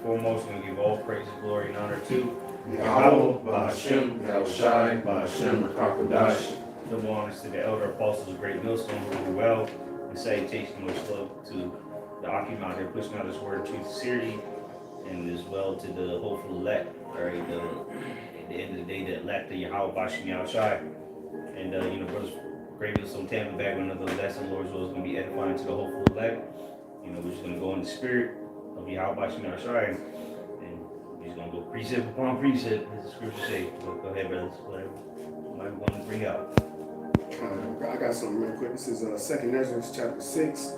foremost, we're going to give all praise, glory, and honor to Yahweh, Bahashem, Yahushai, Bahashem, Rakakwadash. double honors to the elder apostles of Great Millstone who were well, and salutation much love to the Akim out there pushing out this word of truth sincerity, and as well to the hopeful elect, all right, at the end of the day, the elect of Yahweh, Bahashem, Yahushai. And, brothers, Great Millstone Tampa back with another lesson, Lord's will is going to be edifying to the hopeful elect. We're just going to go in the spirit of Yahweh, Bahashem, Yahushai, and we're just going to go precept upon precept, as the scripture say. Go ahead, brothers, whatever you might want to bring out. I got something real quick. This is 2nd Ezra chapter 6,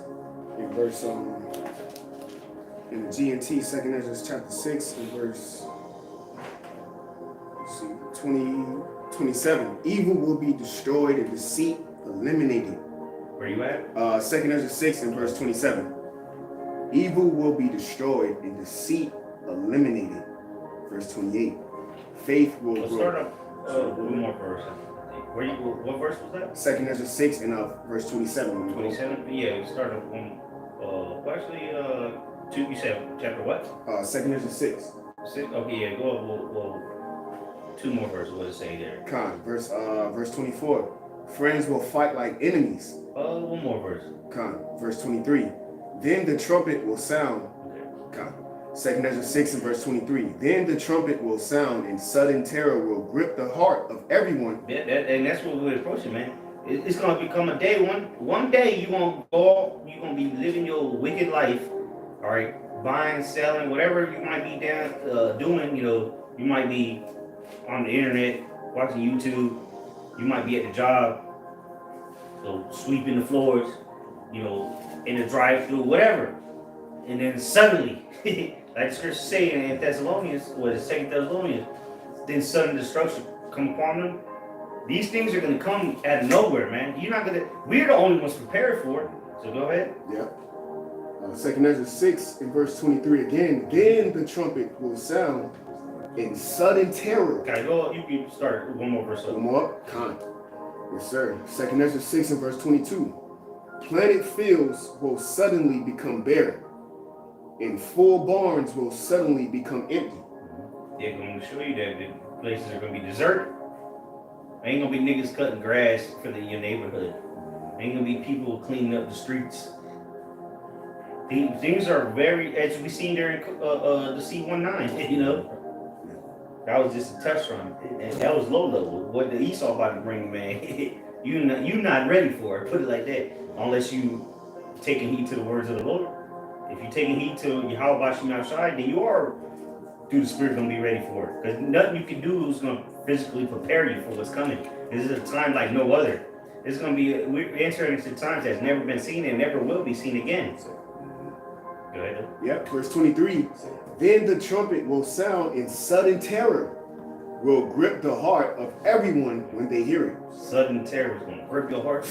in verse, in the GMT, 2nd Ezra chapter 6, in verse, 27. Evil will be destroyed and deceit eliminated. Where you at? 2nd Ezra 6, in verse 27. Evil will be destroyed and deceit eliminated. Verse 28. Faith will Let's grow. start up one more verse. What verse was that? 2nd Ezra 6 and verse 27. 27? Yeah, we start up on, two, you said chapter what? 2nd Ezra 6. 6? Okay, yeah, go up, well, two more verses, what does it say there? Verse 24. Friends will fight like enemies. One more verse. Verse 23. Then the trumpet will sound. Okay. 2nd Ezra 6 and verse 23. Then the trumpet will sound and sudden terror will grip the heart of everyone. And that's what we're approaching, man. It's going to become a day. One day you're going to go, you're going to be living your wicked life, all right, buying, selling, whatever you might be doing, you might be on the internet, watching YouTube, you might be at the job, so sweeping the floors, in the drive-thru, whatever. And then suddenly, like the scripture saying in Thessalonians, or the 2nd Thessalonians, then sudden destruction come upon them. These things are going to come out of nowhere, man. We're the only ones prepared for it. So go ahead. Yeah. 2nd Ezra 6 and verse 23 again. Then the trumpet will sound in sudden terror. Okay, you can start one more verse. One more. Yes, sir. 2nd Ezra 6 and verse 22. Planted fields will suddenly become bare, and full barns will suddenly become empty. They're going to show you that the places are going to be deserted. Ain't going to be niggas cutting grass for your neighborhood. Ain't going to be people cleaning up the streets. Things are very, as we seen there in the C-19, That was just a test run. And that was low level. What the Esau about to bring, man, you not ready for it. Put it like that. Unless you taking heed to the words of the Lord. If you're taking heed to Yahweh Bashem Yahushai, then you are, through the Spirit, going to be ready for it. Because nothing you can do is going to physically prepare you for what's coming. This is a time like no other. It's going to be, we're entering into times that's never been seen and never will be seen again. Go ahead. Yep, verse 23. Then the trumpet will sound and sudden terror will grip the heart of everyone when they hear it. Sudden terror is going to grip your heart.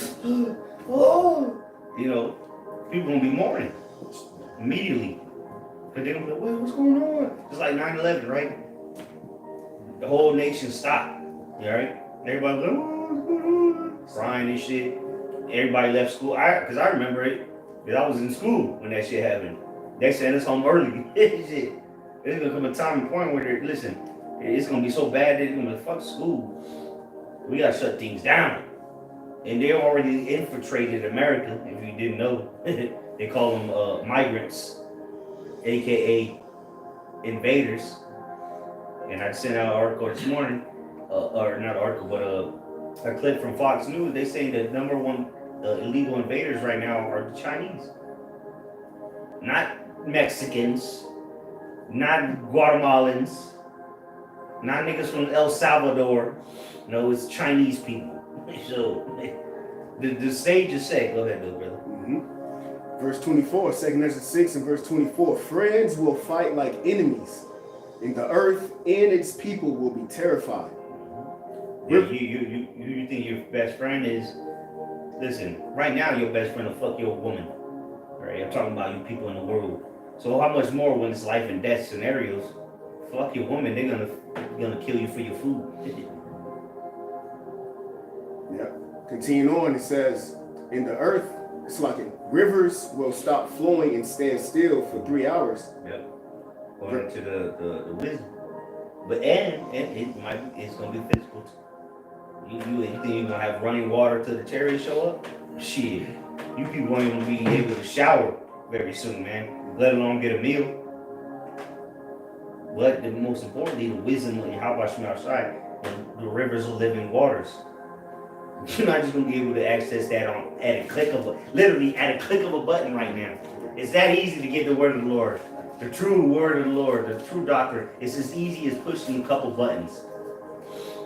Oh, people going to be mourning immediately. But they're going to be like, what's going on? It's like 9/11, right? The whole nation stopped. All right? Everybody was like, oh, what's going on? Crying and shit. Everybody left school. Because I remember it. Because I was in school when that shit happened. They sent us home early. Shit. There's going to come a time and point where listen, it's going to be so bad that it's going to be fuck school. We got to shut things down. And they already infiltrated America, if you didn't know. They call them migrants, a.k.a. invaders. And I sent out an article this morning, or not an article, but a clip from Fox News. They saying the number one illegal invaders right now are the Chinese. Not Mexicans, not Guatemalans, not niggas from El Salvador. No, it's Chinese people. So the stage is set. Go ahead, little brother. Verse 24, 2nd Ezra 6 and verse 24. Friends will fight like enemies, and the earth and its people will be terrified. Yeah, you think your best friend is? Listen, right now your best friend will fuck your woman. All right, I'm talking about you people in the world. So how much more when it's life and death scenarios? Fuck your woman, they're gonna kill you for your food. Yeah. Continuing on, it says, in the earth, it's like rivers will stop flowing and stand still for 3 hours. Yep. according to the wisdom. But and it's gonna be physical too. You think you're gonna have running water till the chariots show up? Shit. You people ain't gonna be able to shower very soon, man. Let alone get a meal. But the most importantly, the wisdom of Yahweh Shem outside, the rivers of living waters. You're not just gonna be able to access that at a click of a button right now. It's that easy to get the word of the Lord. The true word of the Lord, the true doctrine. It's as easy as pushing a couple buttons.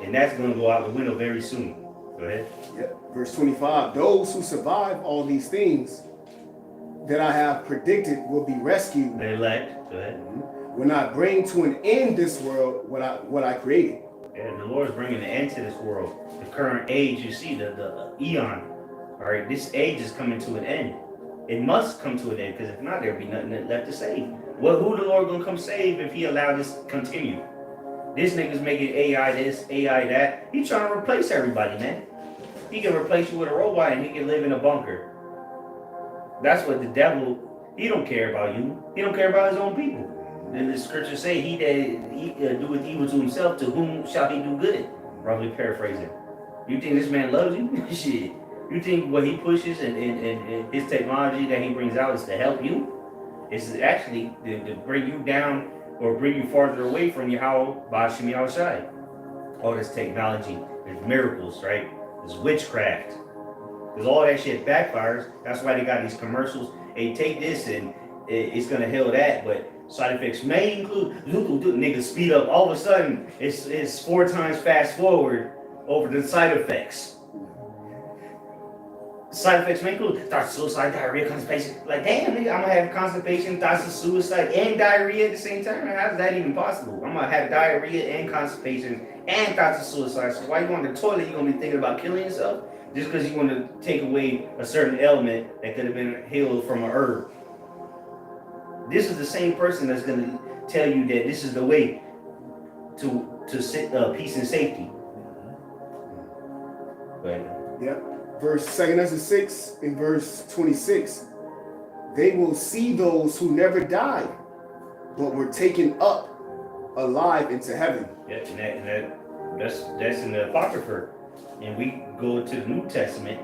And that's gonna go out the window very soon. Go ahead. Yep. Verse 25. Those who survive all these things that I have predicted will be rescued. The elect. Go ahead. When I bring to an end this world, what I created. Yeah, the Lord's bringing an end to this world. The current age, you see, the eon. All right, this age is coming to an end. It must come to an end, because if not, there'll be nothing left to save. Well, who the Lord gonna come save if he allow this to continue? This nigga's making AI this, AI that. He trying to replace everybody, man. He can replace you with a robot and he can live in a bunker. That's what the devil, he don't care about you. He don't care about his own people. Then the scriptures say, he that doeth evil to himself, to whom shall he do good? Roughly paraphrasing. You think this man loves you? Shit. You think what he pushes and his technology that he brings out is to help you? It's actually to bring you down or bring you farther away from Yahweh Bashim Yahushai. All this technology, there's miracles, right? There's witchcraft. Because all that shit backfires. That's why they got these commercials. Hey, take this and it's gonna heal that, but side effects may include niggas speed up. All of a sudden, it's 4 times fast forward over the side effects. Side effects may include thoughts of suicide, diarrhea, constipation. Like, damn, nigga, I'm gonna have constipation, thoughts of suicide, and diarrhea at the same time. How's that even possible? I'm gonna have diarrhea and constipation and thoughts of suicide. So why you on the toilet? You gonna be thinking about killing yourself just because you want to take away a certain element that could have been healed from an herb? This is the same person that's gonna tell you that this is the way to peace and safety. But Yep. Verse 2 Ezra 6 and verse 26. They will see those who never died, but were taken up alive into heaven. yeah, and that's in the Apocrypha. And we go to the New Testament,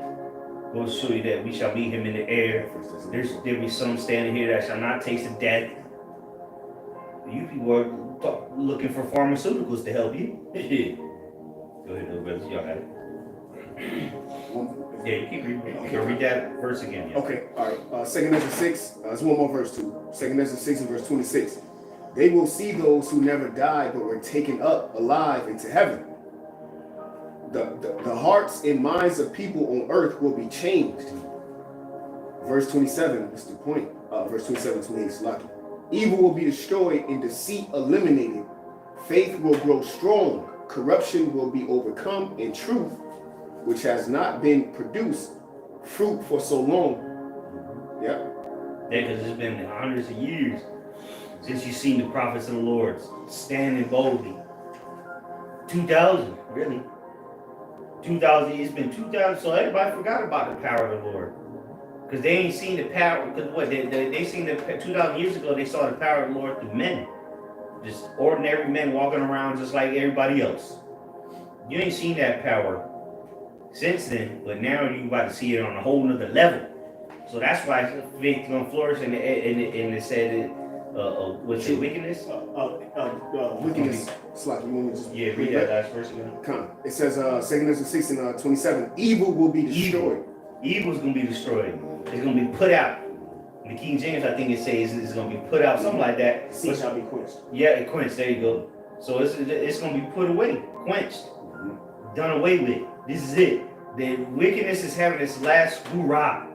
we'll show you that we shall meet him in the air. There'll be some standing here that shall not taste of death. You people are looking for pharmaceuticals to help you. Go ahead, brothers, y'all got it. Yeah, you keep reading. Okay, read that verse again. Yeah. Okay, all right. 2 Ezra 6, there's one more verse too. 2 Ezra 6 and verse 26. They will see those who never died but were taken up alive into heaven. The hearts and minds of people on earth will be changed. Verse 27, that's the point. Verse 27, 28, Slaki. Evil will be destroyed and deceit eliminated. Faith will grow strong. Corruption will be overcome, and truth, which has not been produced fruit for so long. Yeah. Yeah, because it's been hundreds of years since you've seen the prophets of the Lord standing boldly. 2,000, really. 2,000, it's been 2,000, so everybody forgot about the power of the Lord. Because they ain't seen the power, because what, they seen the 2,000 years ago, they saw the power of the Lord through men. Just ordinary men walking around just like everybody else. You ain't seen that power since then, but now you're about to see it on a whole nother level. So that's why faith gonna flourish, and it said, what's it, wickedness? Wickedness. Slaki, you want me to just read that last verse again. Come. It says, 2 Ezra 6 and 27. Evil will be destroyed. Evil's gonna be destroyed. It's gonna be put out. In the King James, I think it says it's gonna be put out, something like that. Sea shall be quenched. Yeah, it quenched. There you go. So it's gonna be put away, quenched, done away with. This is it. The wickedness is having its last hoorah.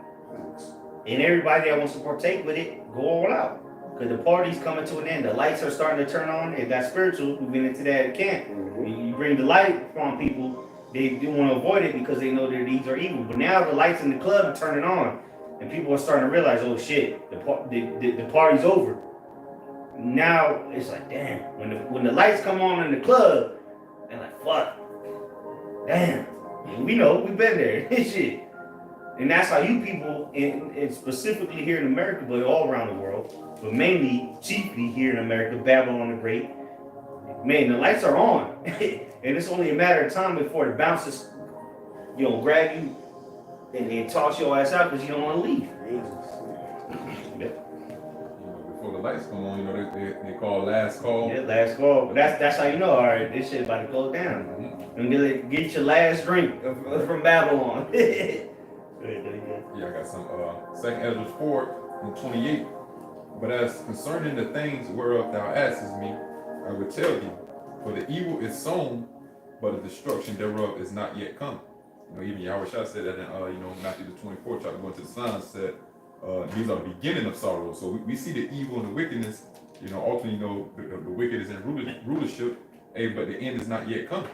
And everybody that wants to partake with it, go all out. Because the party's coming to an end. The lights are starting to turn on. It got spiritual. We've been into that camp. You bring the light from people, they do want to avoid it because they know their deeds are evil. But now the lights in the club are turning on. And people are starting to realize, oh shit, the party's over. Now it's like, damn. When the lights come on in the club, they're like, fuck. Damn. We know, we've been there. Shit. And that's how you people, and specifically here in America, but all around the world, but mainly, chiefly here in America, Babylon the Great, man, the lights are on. And it's only a matter of time before the bouncers, grab you and toss your ass out because you don't want to leave. Before the lights come on, they call last call. Yeah, last call. But that's how you know, all right, this shit about to go down. Mm-hmm. And get your last drink from Babylon. Yeah, I got some 2nd Ezra 4 and 28. But as concerning the things whereof thou askest me, I will tell thee, for the evil is sown, but the destruction thereof is not yet come. Even Yahweh Shah said that in Matthew the 24th chapter, going to the Psalms, said these are the beginning of sorrow. So we see the evil and the wickedness. Ultimately, the wicked is in rulership, but the end is not yet come.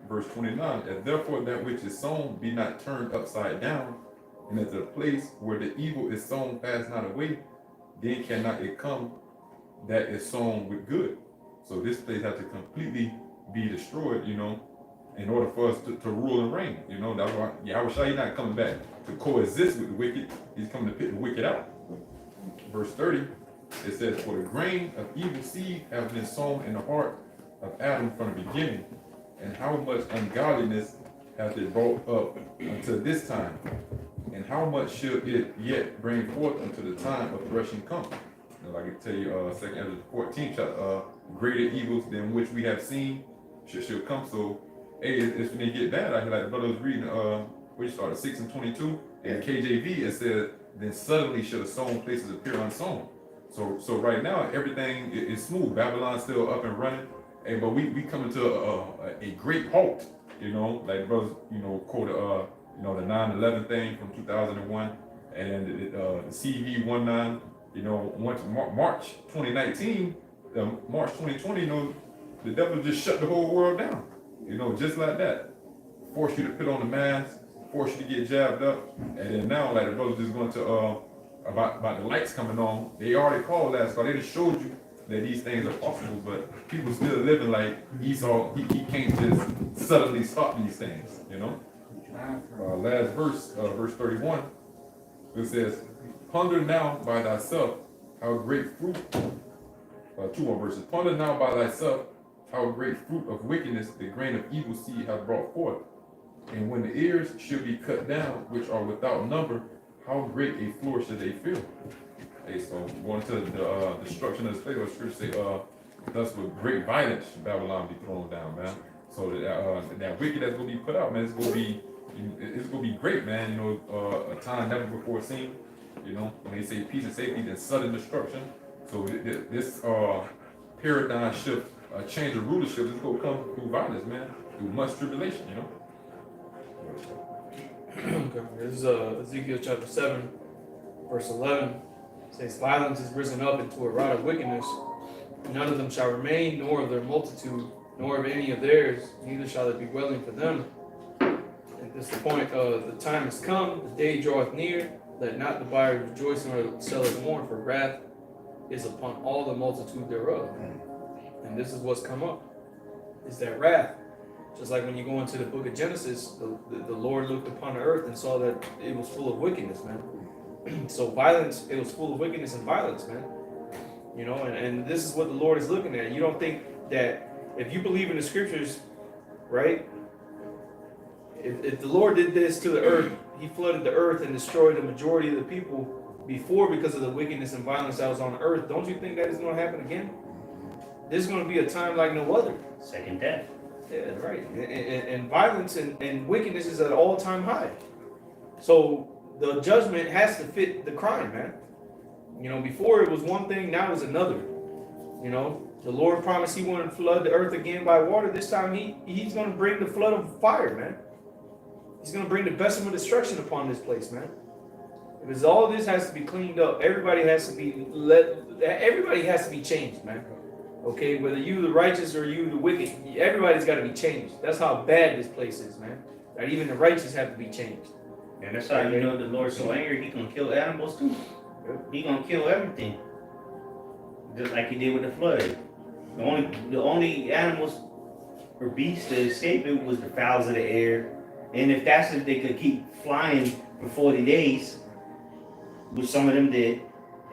Verse 29, and therefore that which is sown be not turned upside down, and at the place where the evil is sown pass not away, then cannot it come that is sown with good. So this place has to completely be destroyed, in order for us to rule and reign. That's why Yahweh Shai not coming back to coexist with the wicked. He's coming to pick the wicked out. Verse 30, it says, for the grain of evil seed has been sown in the heart of Adam from the beginning, and how much ungodliness hath it brought up until this time, and how much shall it yet bring forth until the time of threshing come? Like I tell you, 2nd Ezra 14 chapter, greater evils than which we have seen shall come. So, it's when they get bad. I hear like the brother was reading, we started 6 and 22, and KJV, it said, then suddenly shall the sown places appear unsown. So right now, everything is smooth. Babylon's still up and running. But we coming to a great halt, like the brothers, quoted, the 9/11 thing from 2001, and the CV19, once March 2019, March 2020, the devil just shut the whole world down, just like that. Force you to put on the mask, force you to get jabbed up, and then now, like the brothers just going to, about the lights coming on, they already called last call, they just showed you that these things are possible, but people still living like Esau, he can't just suddenly stop these things, Last verse, verse 31, it says, ponder now by thyself how great fruit, 2 more verses, ponder now by thyself how great fruit of wickedness the grain of evil seed hath brought forth. And when the ears shall be cut down, which are without number, how great a floor should they fill? Hey, so going to the destruction of this place, the scripture say, thus with great violence Babylon be thrown down, man. So that wicked that's gonna be put out, man, it's gonna be great, man. A time never before seen. When they say peace and safety, then sudden destruction. So this paradigm shift, change of rulership is gonna come through violence, man, through much tribulation. Okay. This is Ezekiel chapter 7, verse 11. It says, violence is risen up into a rod of wickedness. None of them shall remain, nor of their multitude, nor of any of theirs, neither shall there be dwelling for them. And this is the point, the time has come, the day draweth near, let not the buyer rejoice nor the seller mourn, for wrath is upon all the multitude thereof. And this is what's come up, is that wrath. Just like when you go into the book of Genesis, the Lord looked upon the earth and saw that it was full of wickedness, man. So violence, it was full of wickedness and violence, man. And this is what the Lord is looking at. You don't think that if you believe in the scriptures, right? If the Lord did this to the earth, he flooded the earth and destroyed the majority of the people before because of the wickedness and violence that was on the earth. Don't you think that is going to happen again? This is going to be a time like no other. Second death. Yeah, right. And violence and wickedness is at an all-time high. So the judgment has to fit the crime, man. Before it was one thing, now it's another. The Lord promised he wouldn't flood the earth again by water. This time he's going to bring the flood of fire, man. He's going to bring the best of destruction upon this place, man. Because all this has to be cleaned up. Everybody has to be changed, man. Okay, whether you the righteous or you the wicked, everybody's got to be changed. That's how bad this place is, man. That even the righteous have to be changed. And that's how you know the Lord's so angry, he gonna kill animals too. He gonna kill everything. Just like he did with the flood. The only animals or beasts that escaped it was the fowls of the air. And if they could keep flying for 40 days, which some of them did,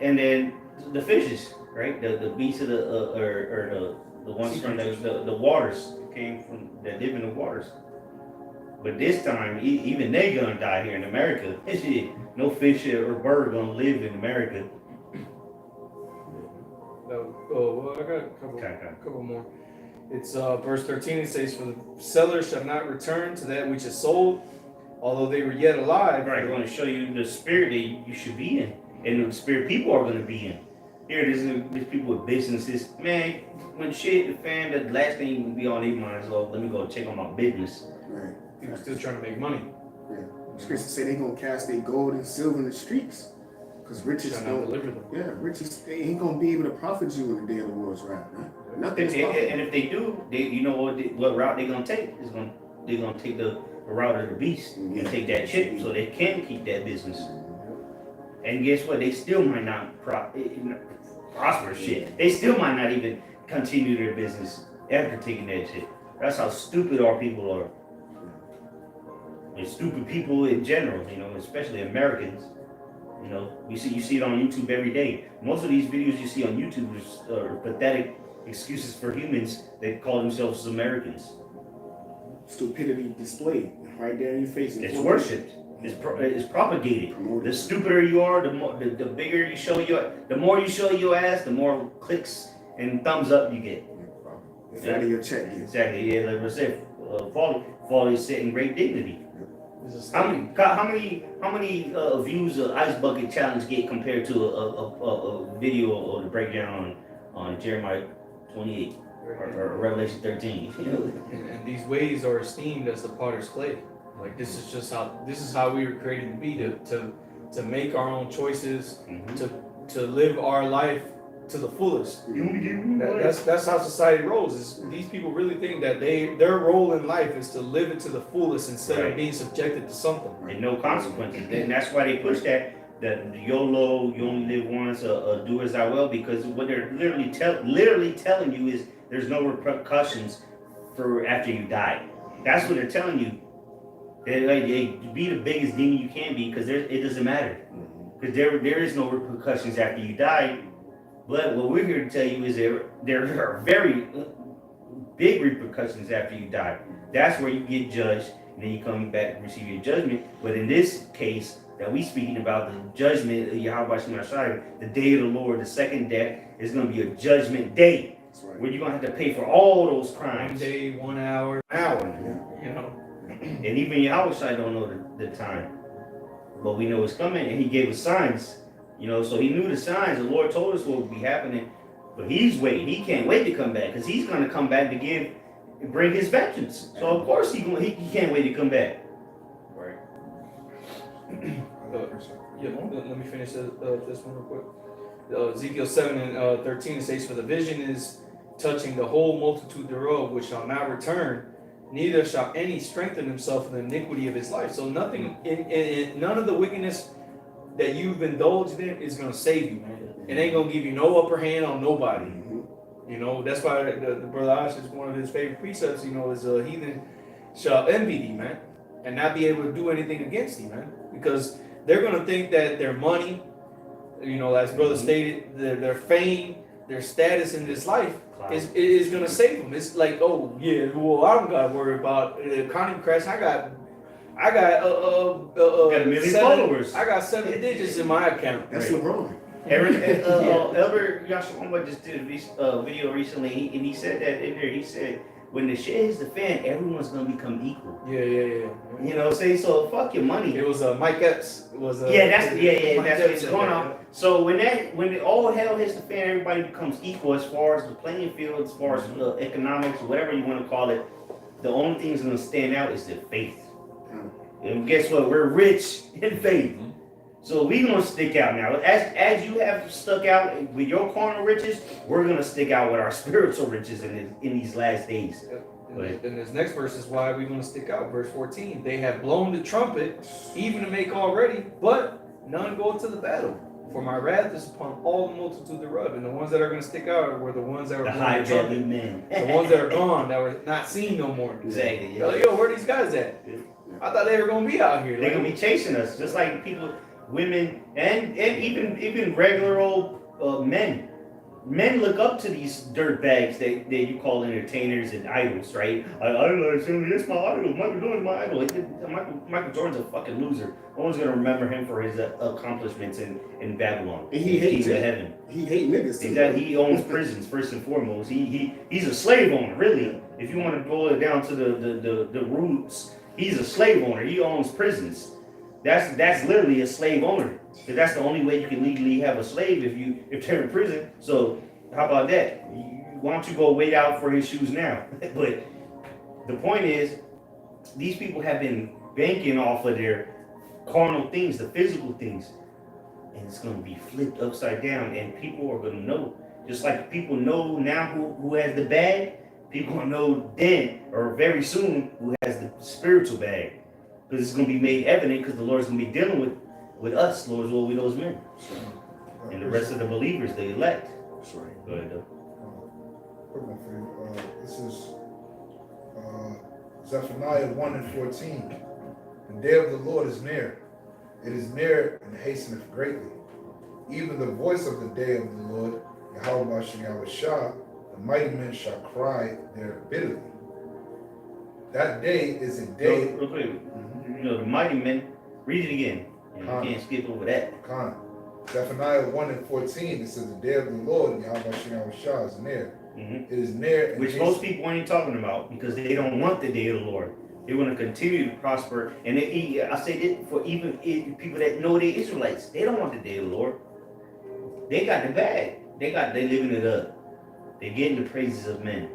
and then the fishes, right? The beasts of the ones from the waters came from that live in the waters. But this time, even they gonna die here in America. Shit, no fish or bird gonna live in America. Well, I got a couple more. It's verse 13. It says, "For the seller shall not return to that which is sold, although they were yet alive." Right, going to show you the spirit that you should be in, and the spirit people are going to be in. Here, there's people with businesses. Man, when shit, the fam, the last thing will be on their minds is, oh, let me go check on my business. Right. People still trying to make money. Yeah. Scripture say they gonna cast their gold and silver in the streets, cause riches Trying to don't. deliver them. Yeah, riches they ain't gonna be able to profit you in the day of the Lord's wrath, man. Nothing's profitable. And if they do, you know what route they're gonna take? They're gonna take the route of the beast and take that chip, so they can keep that business. And guess what? They still might not prosper. Shit, they still might not even continue their business after taking that shit. That's how stupid our people are. And stupid people in general, you know, especially Americans. You know, you see it on YouTube every day. Most of these videos you see on YouTube are pathetic excuses for humans that call themselves Americans. Stupidity displayed right there in your face. It's worshipped. It's propagated. The stupider you are, the bigger you show the more you show your ass, the more clicks and thumbs up you get. It's out of your check. Exactly. Yeah, like I said, folly is set in great dignity. How many views an ice bucket challenge get compared to a video or the breakdown on Jeremiah 28 or Revelation 13? And these ways are esteemed as the potter's clay. Like this is how we were created to be, to make our own choices, to live our life to the fullest. That's how society rolls. These people really think that their role in life is to live it to the fullest instead of being subjected to something. And no consequences. And that's why they push that YOLO, you only live once, do as I will, because what they're literally telling you is there's no repercussions for after you die. That's what they're telling you. They be the biggest demon you can be, because it doesn't matter. Because there is no repercussions after you die. But what we're here to tell you is there are very big repercussions after you die. That's where you get judged, and then you come back and receive your judgment. But in this case that we speaking about, the judgment of Yahweh Shemashai, the day of the Lord, the second death, is going to be a judgment day. Right. Where you're going to have to pay for all those crimes. 1 day, 1 hour. You know. And even Yahweh don't know the time. But we know it's coming, and he gave us signs. You know, so he knew the signs. The Lord told us what would be happening, but he's waiting. He can't wait to come back, because he's going to come back to bring his vengeance. So of course he can't wait to come back. Right. Let me finish this one real quick. Ezekiel 7 and 13 it says, "For the vision is touching the whole multitude thereof, which shall not return, neither shall any strengthen himself in the iniquity of his life." So nothing, none of the wickedness that you've indulged in is going to save you, man. It ain't going to give you no upper hand on nobody. You know, that's why the brother Ash is one of his favorite precepts, you know, is a heathen shall envy thee, man, and not be able to do anything against thee, man. Because they're going to think that their money, you know, as brother stated, their fame, their status in this life is going to save them. It's like, oh, yeah, well, I don't got to worry about the economy crash. I got a million followers. I got 7 digits in my account. That's LeBron. Elder Yashua just did a video recently, and he said that in there. He said, when the shit hits the fan, everyone's gonna become equal. Yeah. You know, so fuck your money. It was Mike Epps. It was that's what's going on. So when all hell hits the fan, everybody becomes equal as far as the playing field, as far as economics, whatever you want to call it. The only thing that's gonna stand out is the faith. And guess what? We're rich in faith. So we're going to stick out now. As you have stuck out with your carnal riches, we're going to stick out with our spiritual riches in these last days. And this next verse is why we're going to stick out. Verse 14. "They have blown the trumpet, even to make all ready, but none go to the battle. For my wrath is upon all the multitude thereof." And the ones that are going to stick out were the ones that were high men. The ones that are gone, that were not seen no more. Exactly. Like, yo, where are these guys at? I thought they were gonna be out here. They're gonna be chasing us, just like people, women, and even regular old men. Men look up to these dirt bags that you call entertainers and idols, right? I idolize him. That's my idol. Michael Jordan's my idol. Michael Jordan's a fucking loser. No one's gonna remember him for his accomplishments in Babylon. And he hates Kingdom of heaven. He hate niggas too. Exactly. He owns prisons first and foremost. He's a slave owner, really. If you want to boil it down to the roots, he's a slave owner. He owns prisons. That's literally a slave owner. Because that's the only way you can legally have a slave if they're in prison. So how about that? Why don't you go wait out for his shoes now? But the point is, these people have been banking off of their carnal things, the physical things, and it's going to be flipped upside down, and people are going to know. Just like people know now who has the bag, people will know then or very soon who has the spiritual bag. Because it's going to be made evident because the Lord's going to be dealing with us, Lord's will with those men. And the rest of the believers, the elect. Sorry. Go ahead, though. Quick one for you. This is Zephaniah 1:14. The day of the Lord is near. It is near and hasteneth greatly. Even the voice of the day of the Lord, Yahweh Shah, the mighty men shall cry there bitterly. That day is a day. Real quick, you know, the mighty men, read it again. You can't skip over that. Khan. Zephaniah 1:14, it says the day of the Lord, Yahweh Shah, is near. Mm-hmm. It is near. And Which most people ain't talking about because they don't want the day of the Lord. They want to continue to prosper. And I say this for even people that know they're Israelites, they don't want the day of the Lord. They got the bag. They living it up. They're getting the praises of men.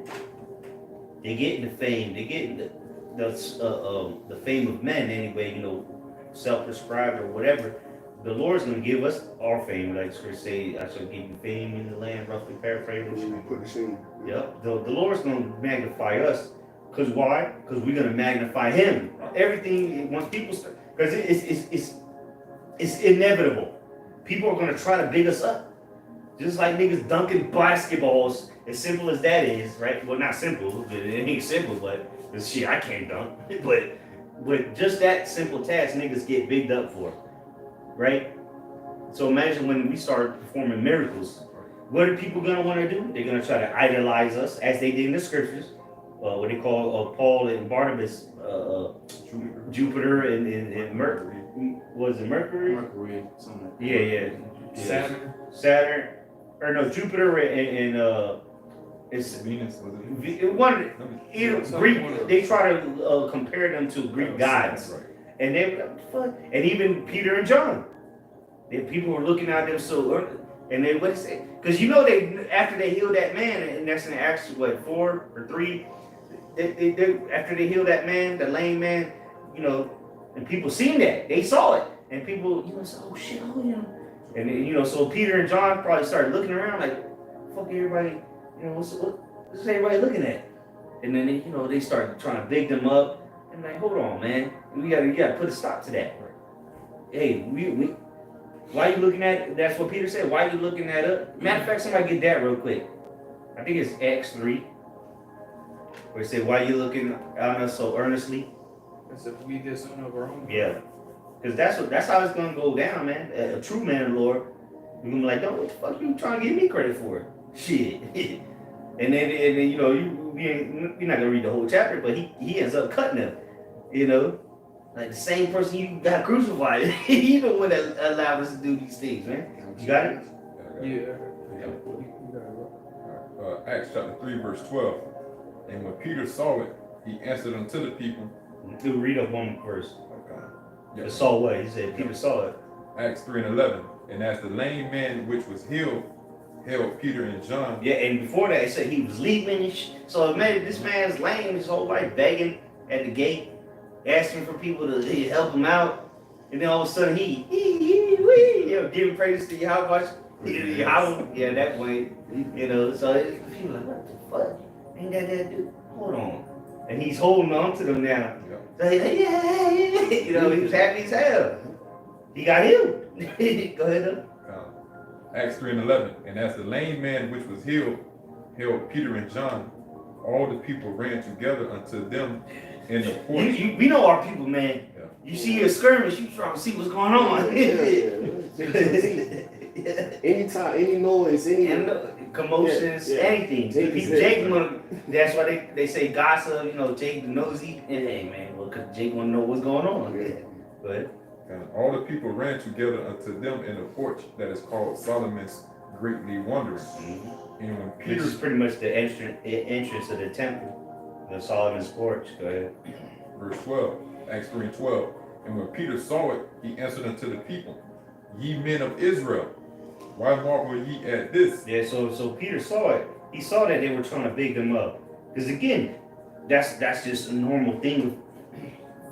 They're getting the fame. They're getting the fame of men anyway. You know, self-prescribed or whatever. The Lord's going to give us our fame, like Scripture say, I shall give you fame in the land, roughly paraphrasing. Put the shame. Yep. The Lord's going to magnify us. Because why? Because we're going to magnify Him. Everything, once people start, because it's inevitable. People are going to try to big us up. Just like niggas dunking basketballs, as simple as that is, right? Well, not simple, but it ain't simple, but shit, I can't dunk. But just that simple task, niggas get bigged up for. Right? So imagine when we start performing miracles, what are people going to want to do? They're going to try to idolize us as they did in the scriptures. What they call Paul and Barnabas, Jupiter and Mercury. Was it Mercury? Mercury, something. Yeah. Saturn. Or no, Jupiter and it's Venus, was it? Greek. They try to compare them to Greek gods. Right. And they were like, fuck. And even Peter and John. People were looking at them so, and they would say, because you know they after they healed that man, and that's in Acts 4 or 3. They after they healed that man, the lame man, you know, and people seen that, they saw it, and people, you know, said, oh shit, oh yeah. And then, you know, so Peter and John probably started looking around like, fuck everybody, you know, what's everybody looking at? And then you know they started trying to big them up. And like, hold on, man. You gotta put a stop to that. Hey, we why you looking at? That's what Peter said. Why you looking that up? Matter of fact, somebody get that real quick. I think it's Acts 3, where it said, "Why you looking at us so earnestly?" As if we did something of our own. Yeah, because that's how it's gonna go down, man. A true man of the Lord, you're gonna be like, "Don't what the fuck you trying to give me credit for it?" Shit. And then you know you're not gonna read the whole chapter, but he ends up cutting them. You know, like the same person you got crucified. He the one that allowed us to do these things, man. You got it? Yeah. Acts chapter 3, verse 12. And when Peter saw it, he answered unto the people. To read up one verse. Okay. Yeah. Saw what? He said Peter saw it. Acts 3 and 11. And as the lame man which was healed held Peter and John. Yeah, and before that it said he was leaving and so imagine this man's lame his whole life, begging at the gate, asking for people to help him out, and then all of a sudden he you know, giving praise to Yahweh. Yeah, that way, you know. So people like, what the fuck? Ain't that dude? Hold on, and he's holding on to them now. So he's like, yeah, you know, he was happy as hell. He got healed. Go ahead, though. Acts 3 and 11. And as the lame man which was healed held Peter and John, all the people ran together unto them in the porch. We know our people, man. Yeah. You see a skirmish, you trying to see what's going on. Anytime, any noise, any commotions, anything. Jake that's why they say gossip, Jake the nosy. And hey man, well, cause Jake wanna know what's going on. But And all the people ran together unto them in the porch that is called Solomon's greatly wondering. And when which Peter, is pretty much the entrance of the temple, the Solomon's porch. Go ahead. verse 12, Acts 3 and 12, and when Peter saw it, he answered unto the people, ye men of Israel, why marvel ye at this? Yeah, so Peter saw it. He saw that they were trying to big them up. Because again, that's just a normal thing with,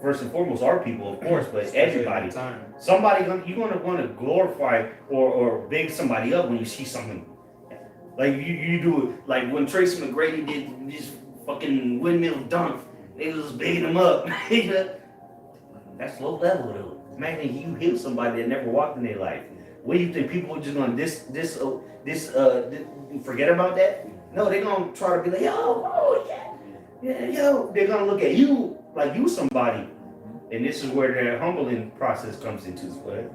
first and foremost, our people, of course, but everybody. You're gonna want to glorify or big somebody up when you see something. Like you do it, like when Tracy McGrady did this fucking windmill dunk, they was bigging him up. That's low level though. Imagine you hit somebody that never walked in their life. What do you think? People are just gonna forget about that? No, they're gonna try to be like, yo, they're gonna look at you like you somebody. And this is where the humbling process comes into play.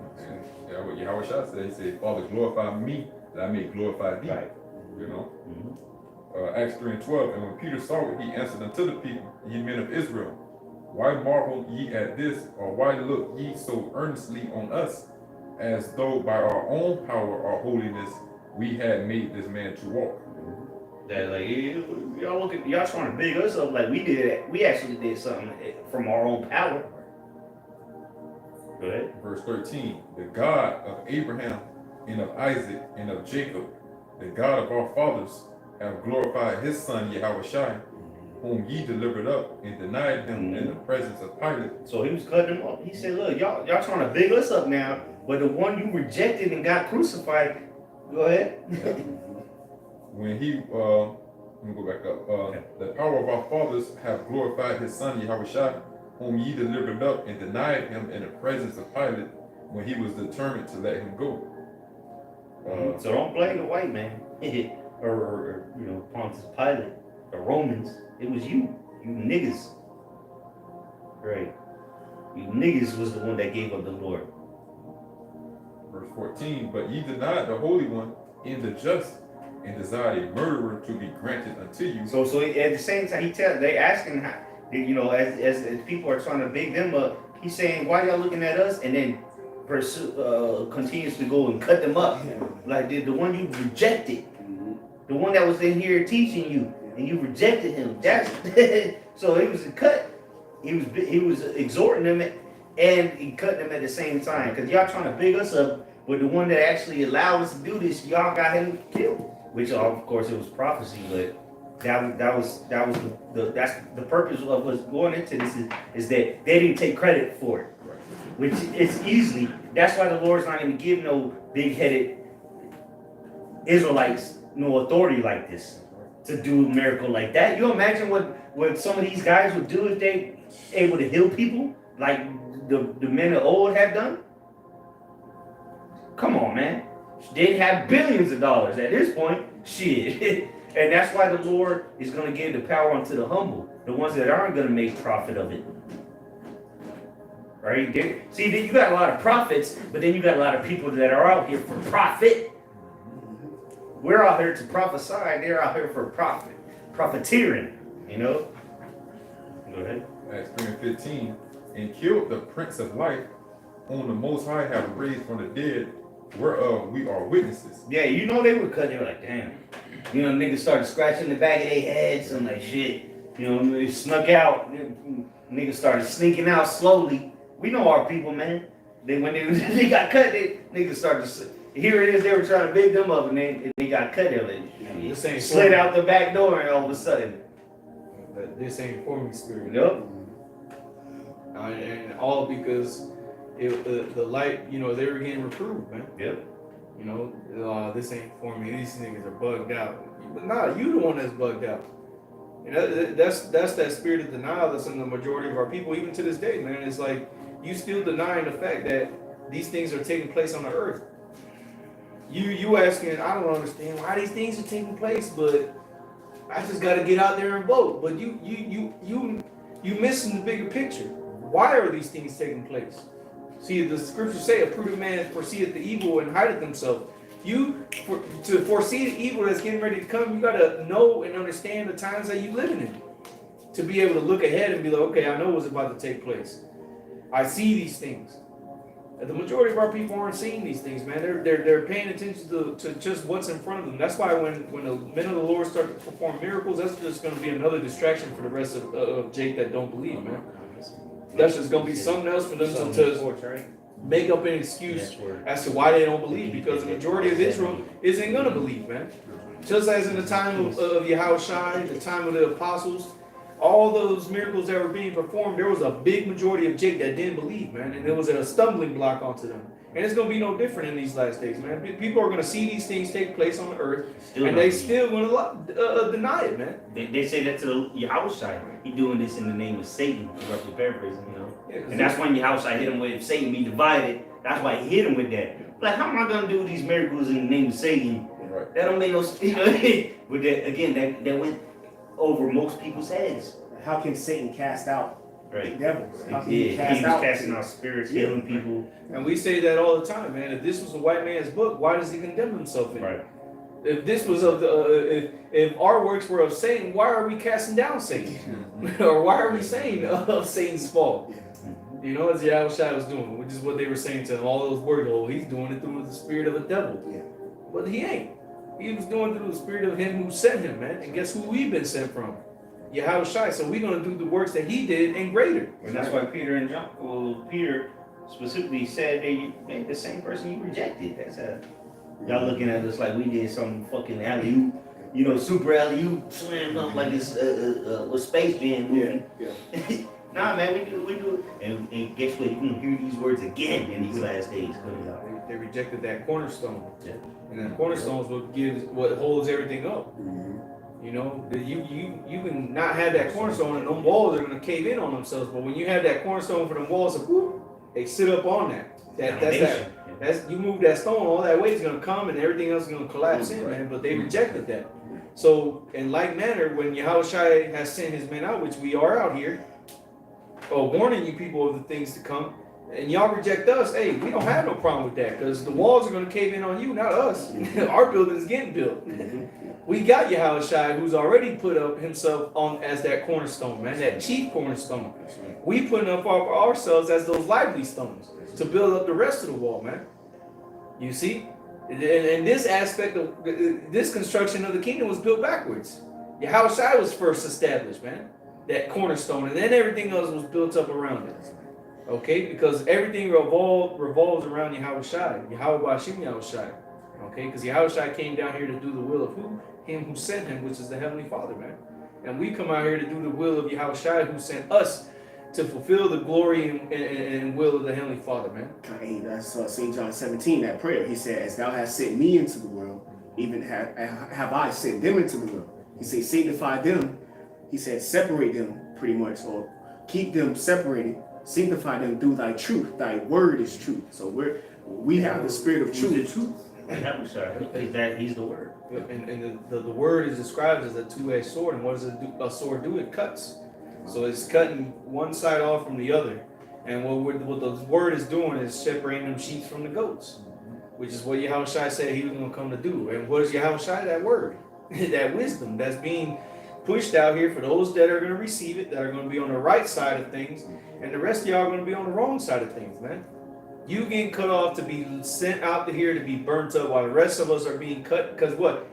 Yeah, what Yahweh Shah said, he said, Father, glorify me that I may glorify thee. Right. Acts 3 and 12, and when Peter saw it, he answered unto the people, ye men of Israel, why marvel ye at this, or why look ye so earnestly on us, as though by our own power or holiness we had made this man to walk? That like y'all trying to big us up like we did. We actually did something from our own power. Go ahead. Verse 13, the God of Abraham and of Isaac and of Jacob, the God of our fathers, have glorified his son Yahweh Shai, whom ye delivered up and denied him in the presence of Pilate. So he was cutting them off. He said, look, y'all trying to big us up now, but the one you rejected and got crucified, go ahead. When he, let me go back up. The power of our fathers have glorified his son Yahweh Shai, whom ye delivered up and denied him in the presence of Pilate, when he was determined to let him go. So don't blame the white man, or Pontius Pilate, the Romans. It was you niggas. Right. You niggas was the one that gave up the Lord. Verse 14, but ye denied the Holy One in the just, and desired a murderer to be granted unto you. So at the same time, they asking how, as people are trying to big them up, he's saying, why y'all looking at us? And then continues to go and cut them up. Like the one you rejected, the one that was in here teaching you, and you rejected him. That's so it was a cut. He was exhorting them and he cut them at the same time. Because y'all trying to big us up, but the one that actually allowed us to do this, y'all got him killed. Which of course it was prophecy, but that's the purpose of what's going into this is that they didn't take credit for it. Which it's easily, that's why the Lord's not going to give no big-headed Israelites no authority like this to do a miracle like that. You imagine what some of these guys would do if they able to heal people like the men of old have done? Come on, man. They'd have billions of dollars at this point. Shit. And that's why the Lord is going to give the power unto the humble, the ones that aren't going to make profit of it. Right? See, you got a lot of prophets, but then you got a lot of people that are out here for profit. We're out here to prophesy. They're out here for profiteering. Go ahead. Acts 3 and 15, and killed the Prince of Life, whom the Most High have raised from the dead, whereof we are witnesses. Yeah, they were cut. They were like, damn. Niggas started scratching the back of their heads and like shit. They snuck out. Niggas started sneaking out slowly. We know our people, man. When they got cut, niggas started here it is. They were trying to big them up, and they got cut. They slid out the back door, and all of a sudden, this ain't for me, spirit. Yep. And all because the light, they were getting reproved, man. Yep. This ain't for me. These niggas are bugged out. But nah, you the one that's bugged out. That's that spirit of denial that's in the majority of our people, even to this day, man. It's like you still denying the fact that these things are taking place on the earth. You asking, I don't understand why these things are taking place, but I just got to get out there and vote. But you You missing the bigger picture. Why are these things taking place? See, the scriptures say, a prudent man foreseeth the evil and hideth himself. To foresee the evil that's getting ready to come, you got to know and understand the times that you're living in. To be able to look ahead and be like, okay, I know what's about to take place. I see these things. The majority of our people aren't seeing these things, man. They're paying attention to just what's in front of them. That's why when the men of the Lord start to perform miracles, that's just going to be another distraction for the rest of Jake that don't believe, man. That's just going to be something else for them to make up an excuse as to why they don't believe, because the majority of Israel isn't going to believe, man. Just as in the time of Yahushua, the time of the apostles, all those miracles that were being performed, there was a big majority of Jake that didn't believe, man, and it was a stumbling block onto them. And it's going to be no different in these last days, man. People are going to see these things take place on the earth, and they still going to deny it, man. They say that to the Yahushua. He doing this in the name of Satan, roughly paraphrasing, you know. Yeah, and that's when Yahushua hit him with Satan be divided. That's why he hit him with that. Like, how am I going to do these miracles in the name of Satan? Right. That don't make no sense. You know, but that, again, that went over most people's heads. How can Satan cast out devils? How can he was casting out spirits, healing people. And we say that all the time, man. If this was a white man's book, why does he condemn himself in? Right. If this was of the, if our works were of Satan, why are we casting down Satan? Or why are we saying of Satan's fault? You know, as Yahushua was doing, which is what they were saying to him. All those words, oh, he's doing it through the spirit of a devil. Yeah. But he ain't. He was doing it through the spirit of him who sent him, man. And guess who we've been sent from? Yahushua. So we're going to do the works that he did and greater. And that's why Peter and John, Peter specifically said they the same person you rejected. That's y'all looking at us like we did some fucking alley-oop, you know, super alley-oop, slam up like it's a Space Jam movie. Yeah. Nah, man, we do it. And guess what? You're going to hear these words again in these last days. They rejected that cornerstone. Yeah. And that cornerstone is what holds everything up. You know, you can not have that cornerstone and them walls are going to cave in on themselves. But when you have that cornerstone for them walls, they sit up on that. That's you move that stone, all that weight is going to come and everything else is going to collapse in, man. But they rejected that. So in like manner, when Yahushua has sent his men out, which we are out here, warning you people of the things to come, and y'all reject us, hey, we don't have no problem with that, because the walls are going to cave in on you, not us. Our building is getting built. We got Yahushua, who's already put up himself on as that cornerstone, man, that chief cornerstone. We putting up ourselves as those lively stones to build up the rest of the wall, man. You see? And this aspect of this construction of the kingdom was built backwards. Yahushua was first established, man, that cornerstone, and then everything else was built up around it. Okay, because everything revolves around Yahushua, Yahushua. Okay, because Yahushua came down here to do the will of who? Him who sent him, which is the Heavenly Father, man. And we come out here to do the will of Yahushua, who sent us to fulfill the glory and will of the Heavenly Father, man. Hey, that's St. John 17, that prayer. He said, as thou hast sent me into the world, even have I sent them into the world. He said, sanctify them. He said, separate them, pretty much, or keep them separated. Sanctify them through thy truth. Thy word is truth. So we have the spirit of truth. He's the word. And the word is described as a two-edged sword. And what does a sword do? It cuts. So it's cutting one side off from the other. And what the word is doing is separating them sheep from the goats, which is what Yahushua said he was going to come to do. And what is Yahushua? That word, that wisdom that's being pushed out here for those that are going to receive it, that are going to be on the right side of things, and the rest of y'all are going to be on the wrong side of things, man. You getting cut off to be sent out to here to be burnt up, while the rest of us are being cut. Because what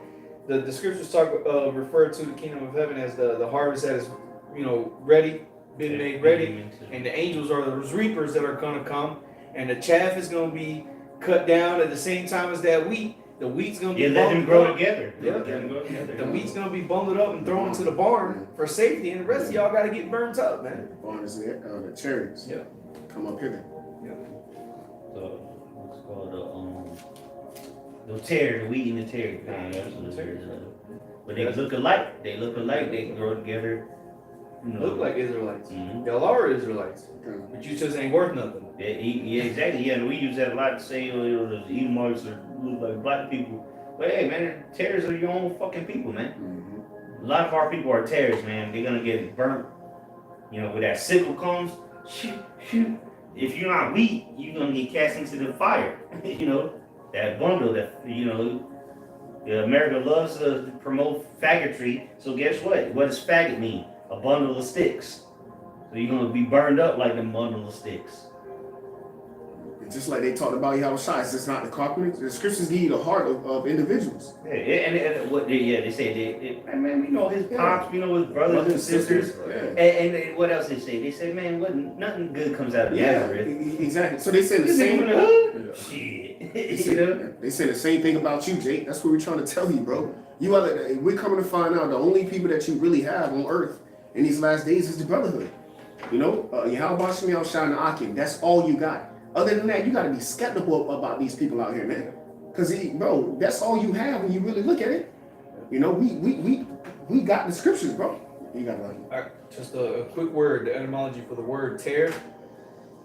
the scriptures refer to the kingdom of heaven as the harvest that is, ready, been made ready, and the angels are those reapers that are going to come, and the chaff is going to be cut down at the same time as that wheat. The wheat's going to be let them grow together. Yeah, the wheat's going to be bundled up and thrown into the barn for safety, and the rest of y'all got to get burnt up, man. The barn is the chariots. Yeah. Come up here. Yeah. So what's called the tares, the wheat and the tares. But they look alike. They grow together. Look like Israelites. Y'all are Israelites, but you just ain't worth nothing. Yeah, exactly. Yeah, and we use that a lot to say, the Edomites or look like black people. But hey, man, tares are your own fucking people, man. A lot of our people are tares, man. They're gonna get burnt You know, when that sickle comes, shoot. If you're not wheat, you're gonna get cast into the fire. You know, that bundle that America loves to promote faggotry. So guess what? What does faggot mean? A bundle of sticks. So you're gonna be burned up like a bundle of sticks. Just like they talked about Yahweh Shai, it's not the carpenter. The scriptures give you the heart of individuals. Yeah, and what they say, man, we know his pops, we know his brothers and sisters, and what else they say? They say, man, nothing good comes out of Nazareth. Exactly. So they say the same. Shit. They say the same thing about you, Jake. That's what we're trying to tell you, bro. We're coming to find out the only people that you really have on earth in these last days is the brotherhood. You know, Yahweh Shem Shai and Akim. That's all you got. Other than that, you got to be skeptical about these people out here, man. Because, bro, that's all you have when you really look at it. You know, we got the scriptures, bro. You got lucky. Just a quick word, the etymology for the word tear.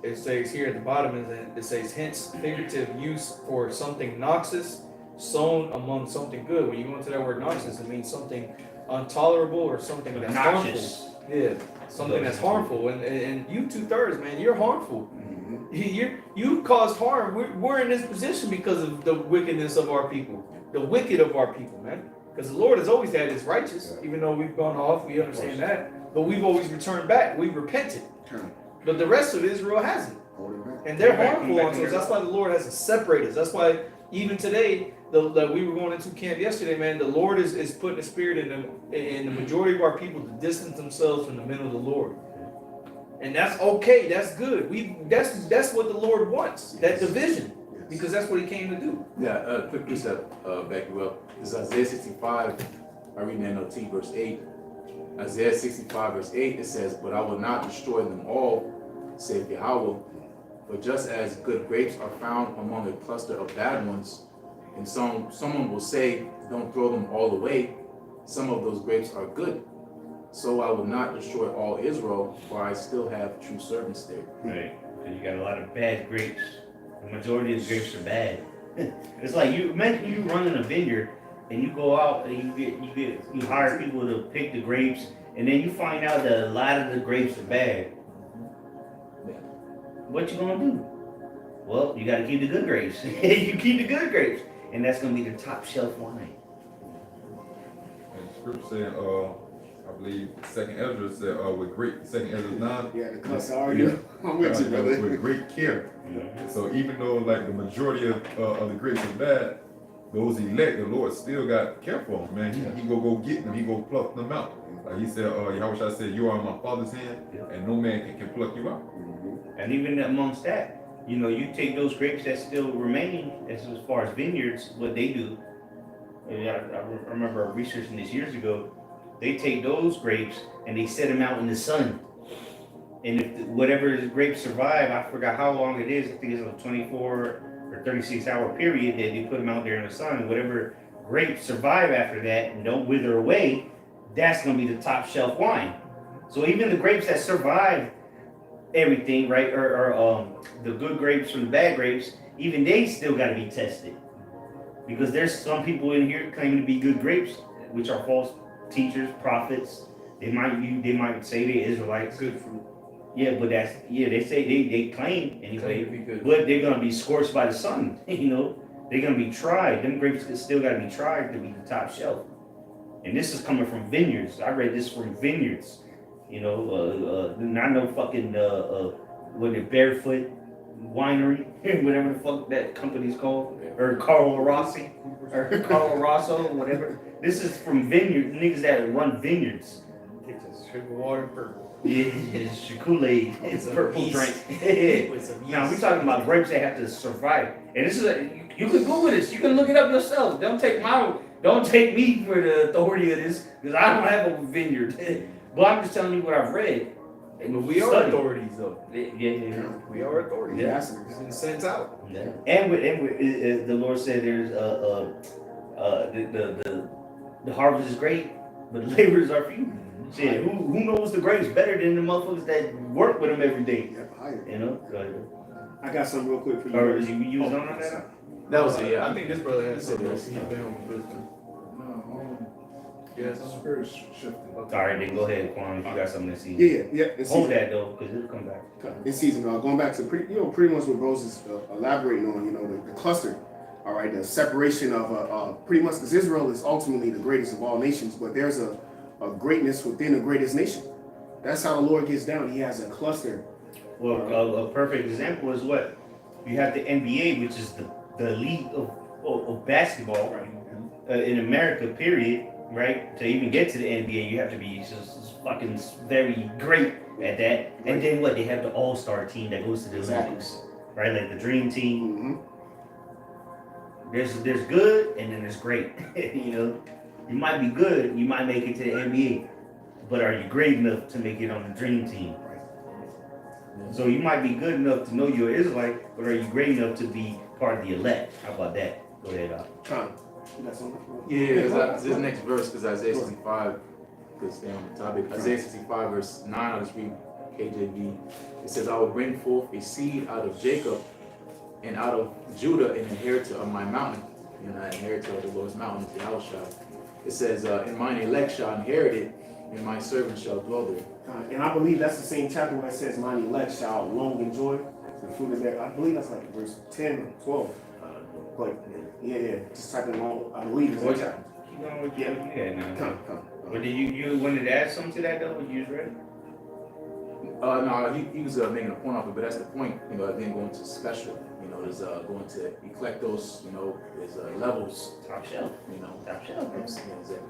It says here at the bottom, it says, hence figurative use for something noxious, sown among something good. When you go into that word noxious, it means something intolerable or something that's harmful. Yeah, something that's harmful. And you 2/3, man, you're harmful. You caused harm. We're in this position because of the wickedness of our people, the wicked of our people, man. Because the Lord has always had his righteous, even though we've gone off, we understand that. But we've always returned back. We've repented. But the rest of Israel hasn't. And they're harmful unto us. That's why the Lord has to separate us. That's why even today, that we were going into camp yesterday, man, the Lord is putting a spirit in the majority of our people to distance themselves from the men of the Lord. And that's okay. That's good. That's what the Lord wants. That division, because that's what He came to do. Yeah. Quick precept, back you up. This is Isaiah 65. I read NLT verse 8. Isaiah 65 verse 8. It says, "But I will not destroy them all, saith Yahweh. But just as good grapes are found among a cluster of bad ones, and someone will say, don't throw them all away. Some of those grapes are good. So I will not destroy all Israel, for I still have true servants there." Right. Because you got a lot of bad grapes. The majority of the grapes are bad. It's like imagine you running a vineyard and you go out and you hire people to pick the grapes, and then you find out that a lot of the grapes are bad. What you gonna do? Well, you gotta keep the good grapes. You keep the good grapes, and that's gonna be the top shelf wine. And scripture saying, I believe second Ezra said, second Ezra 9. Yeah, the cuss already. I'm with you, brother. With great care. So even though like the majority of the grapes are bad, those elect, the Lord still got care for them, man. He go get them. He go pluck them out. Like he said, Yahweh said, "You are in my Father's hand, and no man can pluck you out." And even amongst that, you take those grapes that still remain, as far as vineyards, what they do. I remember researching this years ago. They take those grapes and they set them out in the sun. And if whatever grapes survive, I forgot how long it is. I think it's a 24 or 36-hour period that they put them out there in the sun. Whatever grapes survive after that and don't wither away, that's going to be the top shelf wine. So even the grapes that survive everything, right, or the good grapes from the bad grapes, even they still got to be tested, because there's some people in here claiming to be good grapes, which are false teachers, prophets. They might say they're Israelites. Good fruit. Yeah, but they say they claim anyway, but they're gonna be scorched by the sun. They're gonna be tried. Them grapes still gotta be tried to be the top shelf. And this is coming from vineyards. I read this from vineyards. Not no fucking Barefoot Winery, whatever the fuck that company's called, or Carlo Rossi, or Carlo Rosso, whatever. This is from vineyards, niggas that run vineyards. It's just sugar water and purple. Yeah, it's Kool-Aid. It's purple drink. Now we're talking about grapes that have to survive, and this is you can Google this. You can look it up yourself. Don't take me for the authority of this, because I don't have a vineyard. But I'm just telling you what I've read. But we are authorities, though. Yeah. We are authorities. Yeah. It's been sent out. Yeah. And the Lord said there's the harvest is great, but the laborers are few. Said who knows the grapes better than the motherfuckers that work with them every day? I got something real quick for you. Or you was on that? That was it. Yeah. I think this brother has something else. He's been on wisdom. Yes. Spirit shifting. All right, then go ahead, Quan, if you got something to see. Yeah. It's Hold season. that though, because it'll come back. In season, going back to pretty much what Rose is elaborating on, the cluster. All right, the separation of pretty much because Israel is ultimately the greatest of all nations, but there's a greatness within the greatest nation. That's how the Lord gets down. He has a cluster. Well, a perfect example is what? You have the NBA, which is the league of basketball in America, period, right? To even get to the NBA, you have to be just fucking very great at that. And then what? They have the all-star team that goes to the Olympics, right? Like the dream team. There's good and then there's great. You might be good, you might make it to the NBA, but are you great enough to make it on the dream team? So you might be good enough to know you're an Israelite, but are you great enough to be part of the elect? How about that? Go ahead, Yeah, because this next verse, because Isaiah 65, because stay on the topic. Isaiah 65 verse 9, I'll just read KJV. It says, I will bring forth a seed out of Jacob and out of Judah an inheritor of my mountain, and an inheritor of the Lord's mountain, the house shall. It says, and mine elect shall inherit it, and my servant shall dwell there. And I believe that's the same chapter where it says, mine elect shall long enjoy the fruit of their. I believe that's like verse 10 or 12. But yeah, just type it long. I believe it's that chapter. Keep going with you had now. Come. But did you wanted to add something to that though? You was ready? No, he was making a point off it, but that's the point. Then going to special. There's going to eclectos. There's levels. Top shelf. Top shelf. Levels.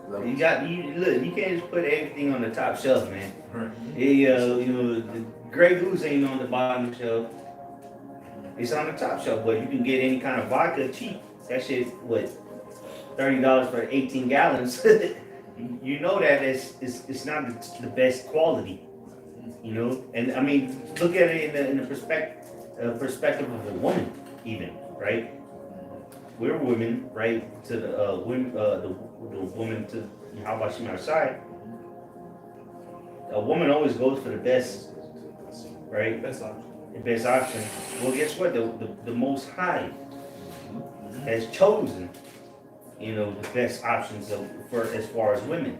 Look. You can't just put everything on the top shelf, man. Right. The Grey Goose ain't on the bottom shelf. It's on the top shelf, but you can get any kind of vodka cheap. That shit, what, $30 for 18 gallons? You know that it's not the best quality, And I mean, look at it in the perspective of a woman, even, right? We're women, right? To the woman to how about she outside? A woman always goes for the best, right? Best option. The best option. Well, guess what? The Most High has chosen, the best options for as far as women.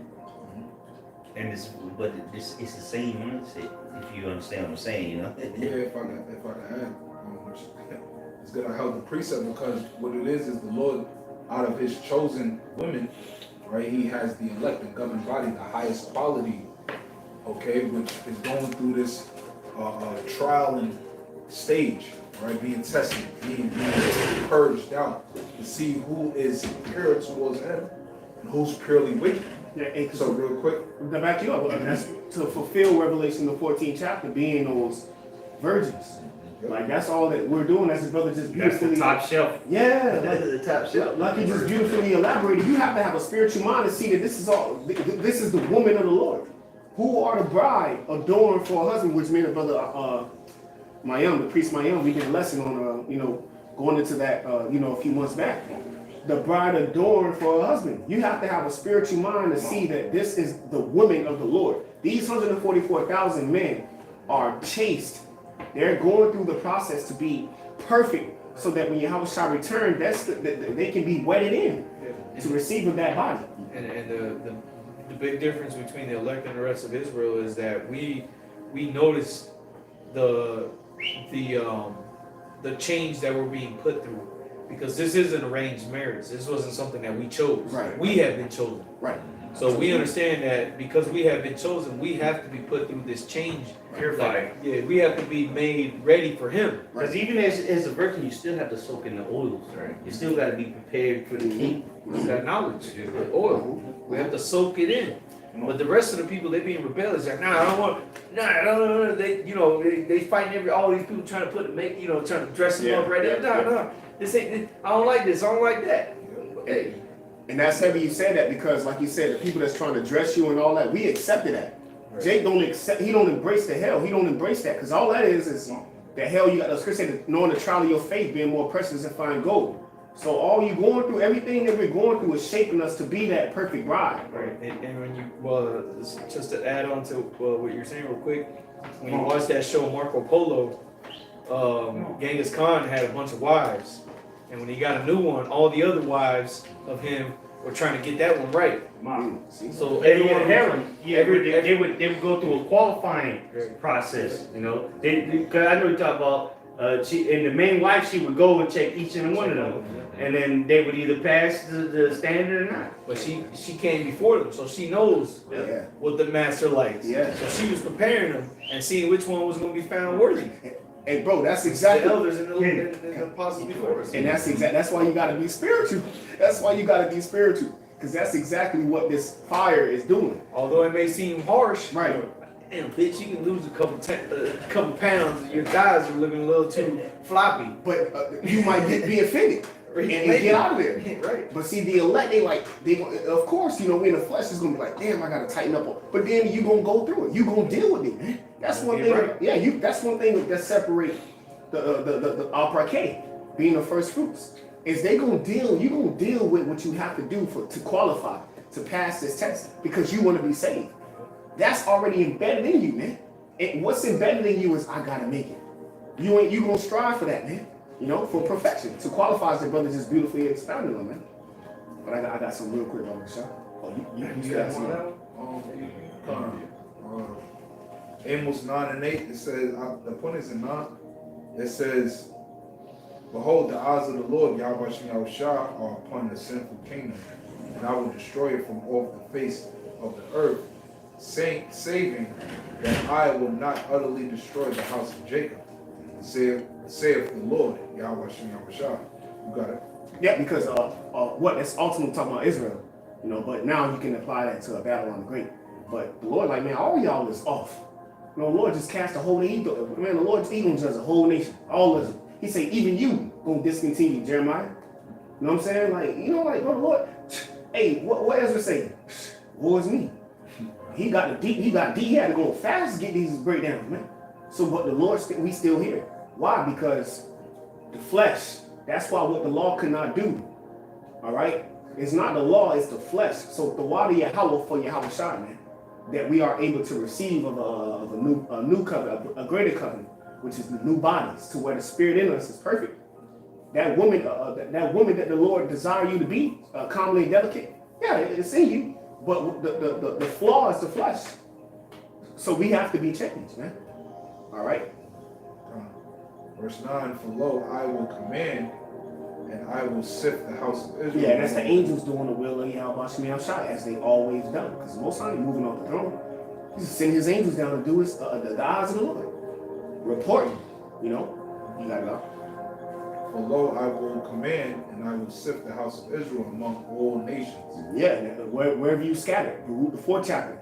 And it's the same mindset, if you understand what I'm saying, Yeah, if I can add, it's gonna help the precept because what it is the Lord, out of His chosen women, right? He has the elect, the governing body, the highest quality, okay, which is going through this trial and stage, right? Being tested, being purged out to see who is pure towards Him and who's purely wicked. Yeah, So real quick, to back you up, that's to fulfill Revelation the 14th chapter, being those virgins. Like that's all that we're doing. As his brother just beautifully. That's the top shelf. Yeah, The top shelf. like he just beautifully elaborated. You have to have a spiritual mind to see that this is all. This is the woman of the Lord, who are the bride adorned for a husband. Which made a brother Mayim, the priest Mayim, we did a lesson on going into that a few months back. The bride adorned for a husband. You have to have a spiritual mind to see that this is the woman of the Lord. These 144,000 men are chaste. They're going through the process to be perfect so that when Yahweh shall return, they can be wedded in to receive of that body. And the big difference between the elect and the rest of Israel is that we notice the change that we're being put through. Because this isn't arranged marriage. This wasn't something that we chose. Right. We have been chosen. Right. So we understand that because we have been chosen, we have to be put through this change. Purified. We have to be made ready for Him. Because even as a virgin, you still have to soak in the oils, right? You still got to be prepared for the king. It's that knowledge, the oil. We have to soak it in. But the rest of the people, they being rebellious, like, I don't want. They fighting all these people trying to trying to dress them up right there. No. This ain't. I don't like this. I don't like that. Hey. And that's heavy you say that because, like you said, the people that's trying to dress you and all that, we accepted that. Right. Jake don't accept. He don't embrace the hell. He don't embrace that because all that is the hell you got. The scripture said, knowing the trial of your faith being more precious than fine gold. So all you going through, everything that we're going through is shaping us to be that perfect bride. Right. And when just to add on to what you're saying real quick, when you watch that show Marco Polo, Genghis Khan had a bunch of wives. And when he got a new one, all the other wives of him were trying to get that one right. See? So They didn't everyone, have them. Yeah, they would go through a qualifying process. You know, because I know you talk about and the main wife, she would go and check each and one of them, and then they would either pass the standard or not. but she came before them, so she knows Yeah. what the master likes. Yeah. So she was preparing them and seeing which one was going to be found worthy. Hey, bro, that's The exactly. elders and the apostles before us. And that's why you gotta be spiritual. That's why you gotta be spiritual. Because that's exactly what this fire is doing. Although it may seem harsh, Right. damn bitch, you can lose a couple pounds and your thighs are looking a little too floppy. But you might be offended and get out of there. Right. But see, the elect, of course, you know, we in the flesh is gonna be like, damn, I gotta tighten up. But then you gonna go through it. You gonna deal with it, man. That's one thing. Right. Yeah, that's one thing that separates the après being the first fruits. Is you gonna deal with what you have to do to qualify, to pass this test, because you want to be saved. That's already embedded in you, man. And what's embedded in you is I gotta make it. You gonna strive for that, man. You know, for perfection. To qualify, as the brother just beautifully expounded on, man. But I got some real quick on the shot. Oh, you got some. Amos 9 and 8, it says, the point is in 9, it says, behold, the eyes of the Lord, Yahweh Shah, are upon the sinful kingdom, and I will destroy it from off the face of the earth, saving that I will not utterly destroy the house of Jacob, saith the Lord, Yahweh Shah. You got it? Yeah, because that's ultimately talking about Israel, you know. But now you can apply that to a Babylon the Great. But the Lord, like, man, all y'all is off. You know, the Lord just cast a whole nation. Man, the Lord's gonna judge a whole nation, all of them. He said, even you gonna discontinue, Jeremiah. You know what I'm saying? Like, you know, like, bro, the Lord. Hey, what Ezra saying? Woe is me. He got deep. He had to go fast to get these breakdowns, man. So, but the Lord, we still here. Why? Because the flesh. That's why what the law could not do. All right? It's not the law, it's the flesh. So the water Yahweh for Yahweh Shai, man, that we are able to receive of a new covenant, a greater covenant, which is the new bodies, to where the spirit in us is perfect. That woman that the Lord desire you to be, calmly and delicate, yeah, it's in you. But the flaw is the flesh. So we have to be changed, man. All right? Verse 9, for lo, I will command, and I will sift the house of Israel. Yeah, that's the angels doing the will of Yahweh Shemiel Shai, as they always done. Because most time moving off the throne, he's sending his angels down to do his the eyes of the Lord, reporting. You know, you gotta go. For lo, I will command, and I will sift the house of Israel among all nations. Yeah, wherever you scattered, the fourth chapter.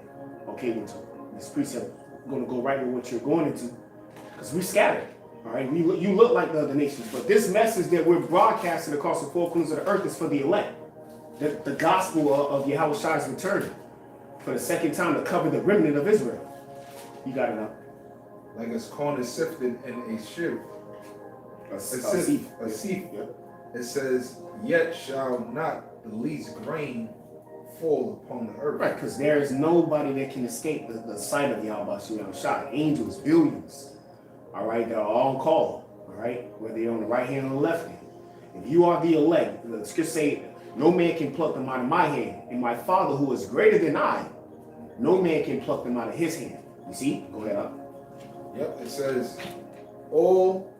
Okay, which this precept going to go right with what you're going into, because we scattered. All right, you look like the other nations, but this message that we're broadcasting across the four corners of the earth is for the elect. The gospel of Yahweh Shai's return for the second time to cover the remnant of Israel. You got it now. Like as corn is sifted in a sieve. A sieve. Yeah. It says, yet shall not the least grain fall upon the earth. Right, because there is nobody that can escape the sight of Yahweh Shai. Angels, billions. All right, they're all on call. All right, whether you're on the right hand or the left hand. If you are the elect, the scripture say, no man can pluck them out of my hand, and my Father who is greater than I, no man can pluck them out of his hand. You see? Go ahead up. Yep, it says, all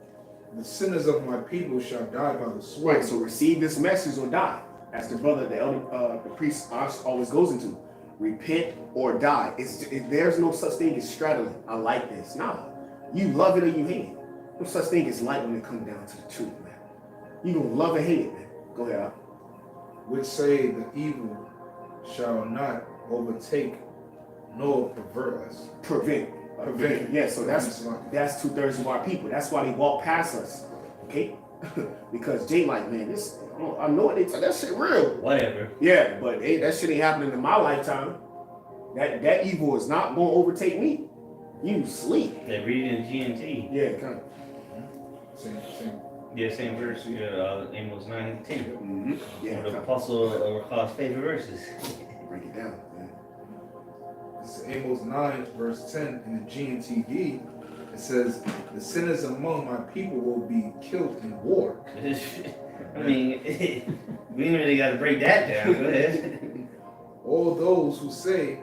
the sinners of my people shall die by the sword. Right, so receive this message or die. That's the brother, the elder, the priest always goes into. Repent or die. There's no such thing as straddling. I like this. Nah. You love it or you hate it. No such thing as light when it comes down to the truth, man. You gonna love and hate it, man. Go ahead, Al. Which say the evil shall not overtake nor pervert us. Prevent. Yeah, so that's 2/3 of our people. That's why they walk past us. Okay? Because Jay like, man, this I know what they tell that shit real. Whatever. Yeah, but hey, that shit ain't happening in my lifetime. That evil is not gonna overtake me. You sleep. They read it in GMT. Yeah, kind of. Same. Yeah, same verse. Amos 9 and 10. Mm-hmm. Yeah, The apostle recalls favorite verses. break it down. Man. This is Amos 9, verse 10 in the GMTD. It says, the sinners among my people will be killed in war. I mean, we ain't really got to break that down. Go ahead. All those who say,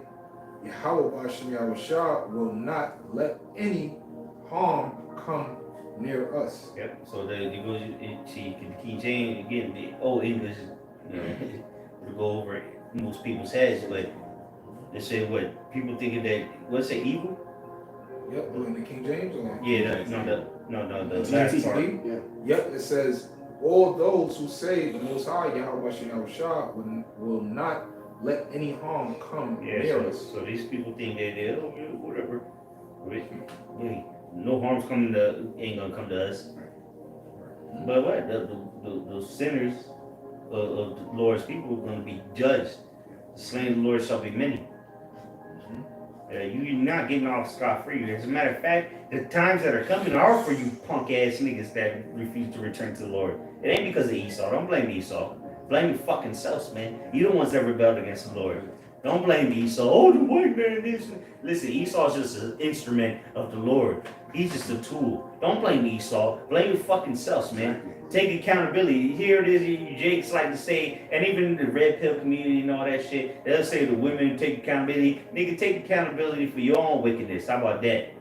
Yahweh Bashem Yahushua will not let any harm come near us. Yep. So it goes. See, King James again. The old English, you know, to go over most people's heads, but they say what people thinking that what's it evil? Yep, in the King James or? Yeah. The last part. TTV? Yeah. Yep, it says, all those who say the Most High Yahweh Bashem Yahushua will not let any harm come near us. So these people think that they whatever. Wait, no harm's coming to ain't gonna come to us. But what the sinners of the Lord's people are gonna be judged. The slain of the Lord shall be many. You're not getting off scot-free. As a matter of fact, the times that are coming are for you punk ass niggas that refuse to return to the Lord. It ain't because of Esau. Don't blame Esau. Blame your fucking selves, man. You the ones that rebelled against the Lord. Don't blame Esau. Oh, the white man this. Listen, Esau's just an instrument of the Lord. He's just a tool. Don't blame Esau. Blame your fucking selves, man. Take accountability. Here it is, you Jakes like to say, and even the red pill community and all that shit, they'll say the women take accountability. Nigga, take accountability for your own wickedness. How about that?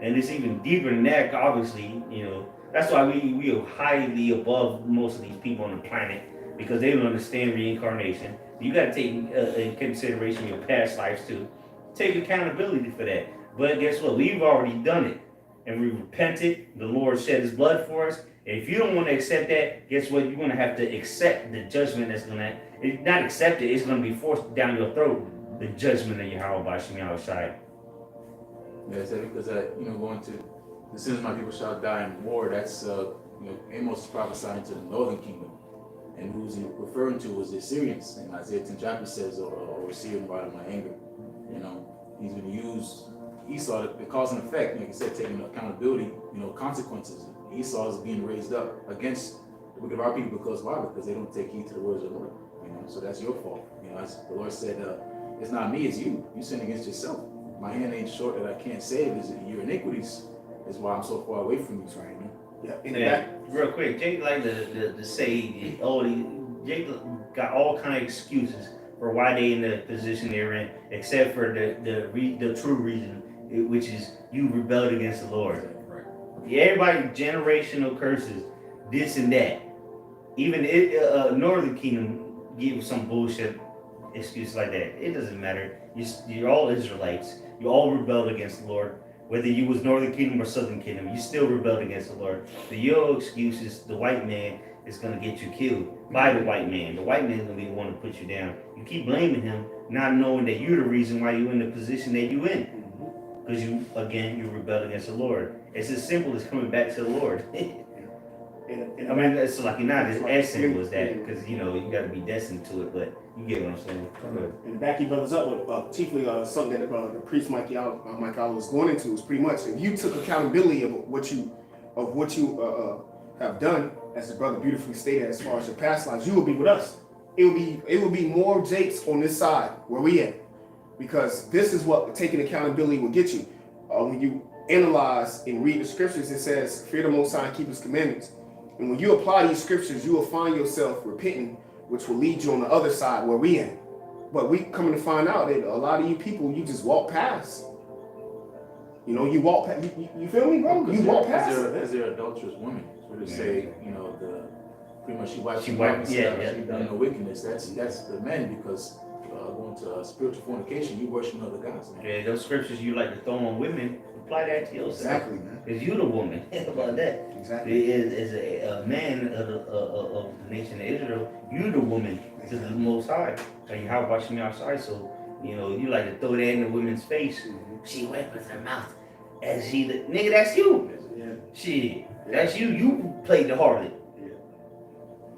And it's even deeper than that, obviously, you know. That's why we are highly above most of these people on the planet, because they don't understand reincarnation. You got to take in consideration your past lives too. Take accountability for that. But guess what? We've already done it. And we repented. The Lord shed his blood for us. And if you don't want to accept that, guess what? You're going to have to accept the judgment that's going to, not accept it, it's going to be forced down your throat. The judgment of Yahweh Bashem Yahushua. Yeah, so because going to the sinners of my people shall die in war. That's Amos is prophesying to the northern kingdom, and who's he referring to was the Assyrians. And Isaiah 10 chapter says, "Or Assyrian rod of my anger." He's going to use Esau to cause and effect. Like you said, taking accountability. Consequences. Esau is being raised up against the wicked of our people because why? Because they don't take heed to the words of the Lord. So that's your fault. As the Lord said, it's not me, it's you. You sin against yourself. My hand ain't short that I can't save. Is your iniquities is why I'm so far away from you, right? Yeah. Real quick, Jake like to say, Jake got all kind of excuses for why they in the position they're in, except for the true reason, which is you rebelled against the Lord. Yeah, everybody generational curses, this and that. Even Northern Kingdom give some bullshit excuse like that. It doesn't matter. You're all Israelites. You all rebelled against the Lord. Whether you was Northern Kingdom or Southern Kingdom, you still rebelled against the Lord. Your excuse is the white man is going to get you killed by the white man. The white man is going to be the one to put you down. You keep blaming him, not knowing that you're the reason why you're in the position that you're in. Because you rebelled against the Lord. It's as simple as coming back to the Lord. I mean, it's like not as simple as that, because you got to be destined to it, but you get what I'm saying. And to back you brothers up with chiefly something that the priest Mike Allen was going into is pretty much if you took accountability of what you have done, as the brother beautifully stated, as far as your past lives, you will be with us. It will be more Jakes on this side where we at, because this is what taking accountability will get you. When you analyze and read the scriptures, it says, "Fear the Most High and keep His commandments." And when you apply these scriptures, you will find yourself repenting, which will lead you on the other side where we at. But we coming to find out that a lot of you people, you just walk past. You walk past. You feel me, bro? You walk past. As they're adulterous women. So to say, pretty much she wiped she done no wickedness. That's the men, because going to spiritual fornication, you worship other gods. Man. Yeah, those scriptures you like to throw on women, apply that to yourself. Exactly, man. Because you the woman. How about that? Exactly. As a man of the nation of Israel, you the woman to the Most High. Like how about you outside? So you like to throw that in the woman's face. She went with her mouth, and she nigga, that's you. Yeah. Shit, that's you. You played the harlot.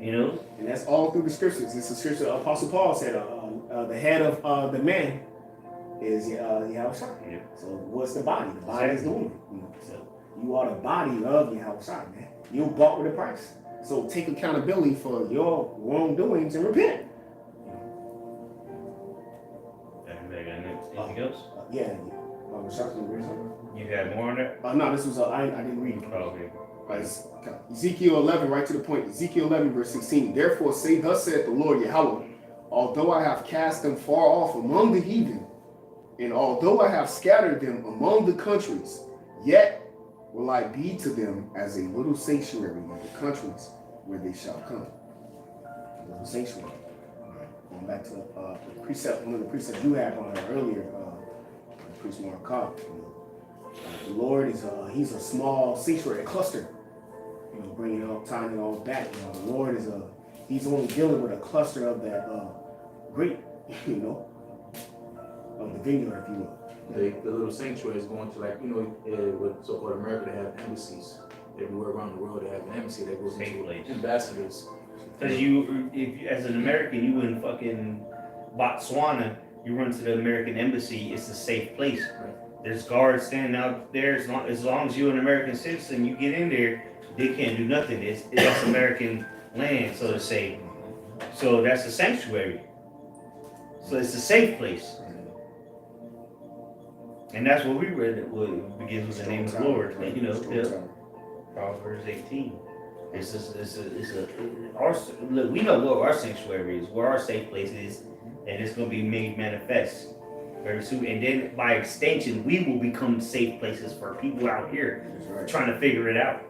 Yeah. And that's all through the scriptures. It's the scripture Apostle Paul said, the head of the man is Yahushua. Yeah. So what's the body? The body is the woman. So you are the body of Yahushua, man. You bought with a price. So take accountability for your wrongdoings and repent. Anything else? Yeah. You had more on that? No, this was I didn't read it. Oh, okay. Ezekiel 11, right to the point. Ezekiel 11, verse 16. Therefore say, thus saith the Lord Yahweh, although I have cast them far off among the heathen, and although I have scattered them among the countries, yet will I be to them as a little sanctuary in the countries where they shall come. A little sanctuary. All right. Going back to the precept, one of the precepts you had on earlier, Priest Mark Cobb. The Lord is he's a small sanctuary, a cluster. Bringing it all, tying it all back. The Lord is he's only dealing with a cluster of that grape, of the vineyard, if you will. The little sanctuary is going to, like, with so-called America, they have embassies. Everywhere around the world, they have an embassy that goes into ambassadors. Because if as an American, you in fucking Botswana, you run to the American embassy, it's a safe place. Right. There's guards standing out there. As long as you're an American citizen, you get in there, they can't do nothing. That's American land, so to say. So that's a sanctuary. So it's a safe place. And that's what we read. What begins with the name of the Lord. Proverbs 18. Look, we know what our sanctuary is, where our safe place is, and it's going to be made manifest very soon. And then by extension, we will become safe places for people out here trying to figure it out.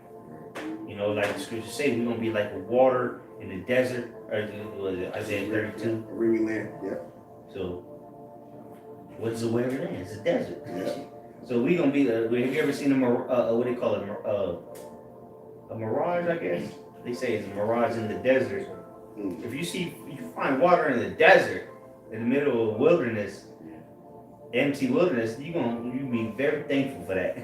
Like the scriptures say, we're going to be like a water in the desert, or Isaiah 32. Weary land, yeah. So, what's a weary land? It's a desert. Yeah. So we're going to be, have you ever seen what do they call it? A mirage, I guess? They say it's a mirage in the desert. If you find water in the desert, in the middle of a wilderness, empty wilderness, you be very thankful for that.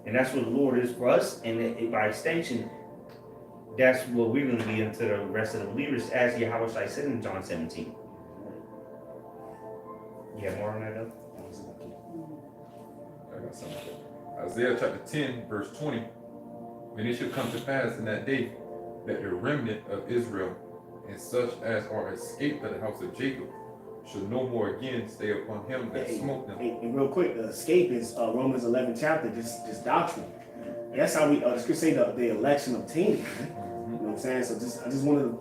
And that's what the Lord is for us, and by extension, that's what we're going to be into the rest of the believers, as Yahweh said in John 17. You have more on that, though? I got something. Isaiah chapter 10, verse 20. And it shall come to pass in that day that the remnant of Israel and such as are escaped of the house of Jacob should no more again stay upon him that smote them. And real quick, the escape is Romans 11 chapter, just doctrine. And that's how we scripture say the election obtained. You know what I'm saying? So I just wanted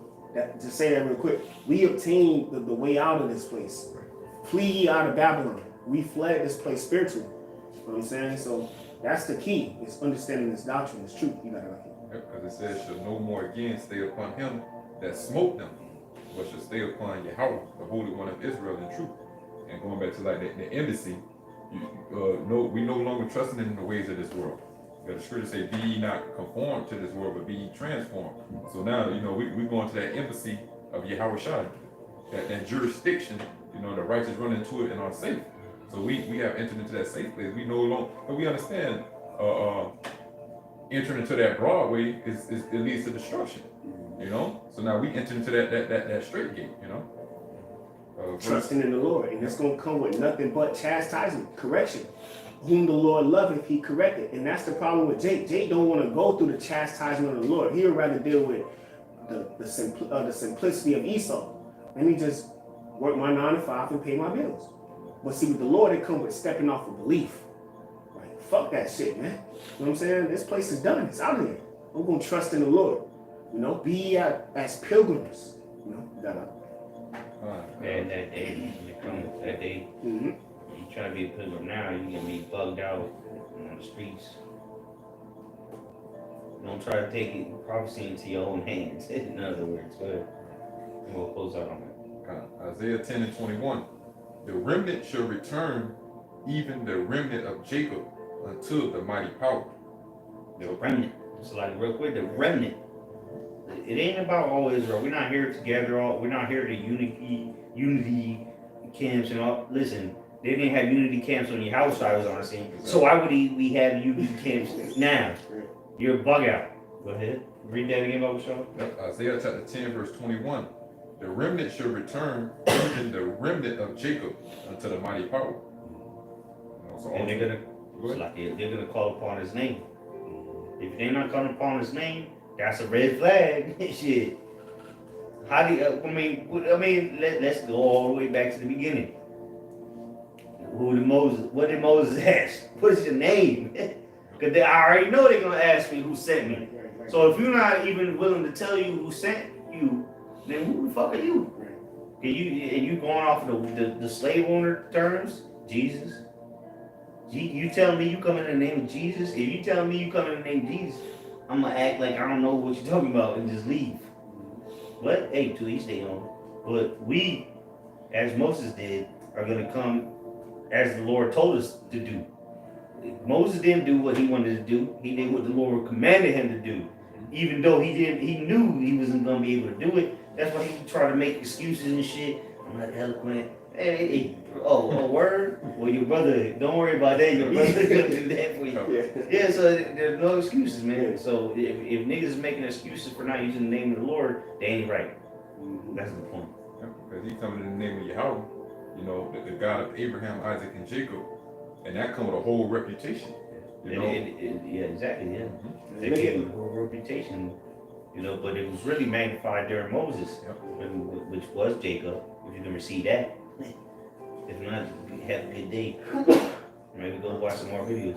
to say that real quick. We obtained the way out of this place. Flee ye out of Babylon. We fled this place spiritually. You know what I'm saying? So that's the key. It's understanding this doctrine, this truth. You gotta like it. Because it says, shall no more again stay upon him that smote them, but shall stay upon Yahweh, the Holy One of Israel, in truth. And going back to like the embassy, we no longer trusting in the ways of this world. The scripture say, be ye not conformed to this world, but be ye transformed. So now, we going to that embassy of Yahweh Shai, that jurisdiction, the righteous run into it and are safe. So we have entered into that safe place. We no longer, but we understand entering into that broad way it leads to destruction. So now we enter into that straight gate. Trusting in the Lord, and it's gonna come with nothing but chastisement, correction. Whom the Lord loveth, he corrected, and that's the problem with Jake. Jake don't want to go through the chastisement of the Lord. He'd rather deal with the simplicity of Esau. Let me just work my 9 to 5 and pay my bills. But see, with the Lord, it comes with stepping off of belief. Like, fuck that shit, man. You know what I'm saying? This place is done. It's out of here. I'm gonna trust in the Lord. Be as pilgrims. And that day, when it comes that day, you try to be a pilgrim now, you're gonna be bugged out on the streets. Don't try to take prophecy into your own hands. In other words, go ahead. And we'll close out on that. Isaiah 10 and 21. The remnant shall return, even the remnant of Jacob, unto the mighty power. The remnant. So like real quick, the remnant. It ain't about all Israel. We're not here together. We're not here to unity camps and all. Listen, they didn't have unity camps when your house I was on the scene. So why would we have unity camps now? You're a bug out. Go ahead. Read that again, Bible Show. Isaiah chapter 10, verse 21. The remnant shall return, even the remnant of Jacob, unto the mighty power. And they're gonna call upon his name. If they're not calling upon his name, that's a red flag. Shit. How do you? Let's go all the way back to the beginning. what did Moses ask? What's your name? Because I already know they're gonna ask me who sent me. So if you're not even willing to tell you who sent you, then who the fuck are you? And you going off of the slave owner terms? Jesus. You telling me you come in the name of Jesus? If you telling me you come in the name of Jesus, I'm gonna act like I don't know what you're talking about and just leave. But hey, to each their own. But we, as Moses did, are gonna come as the Lord told us to do. Moses didn't do what he wanted to do. He did what the Lord commanded him to do. Even though he knew he wasn't gonna be able to do it. That's why he tried to make excuses and shit. I'm not eloquent. Hey, oh, word? Well, your brother, don't worry about that. Your brother's gonna do that for you. Yeah, so there's no excuses, man. So if niggas is making excuses for not using the name of the Lord, they ain't right. That's the point. Because he's coming in the name of Yahweh, you know, the God of Abraham, Isaac, and Jacob. And that comes with a whole reputation. You know? Yeah, exactly, yeah. They gave him a whole reputation, you know, but it was really magnified during Moses, which was Jacob, if you can receive that. If not, have a good day. Maybe go watch some more videos.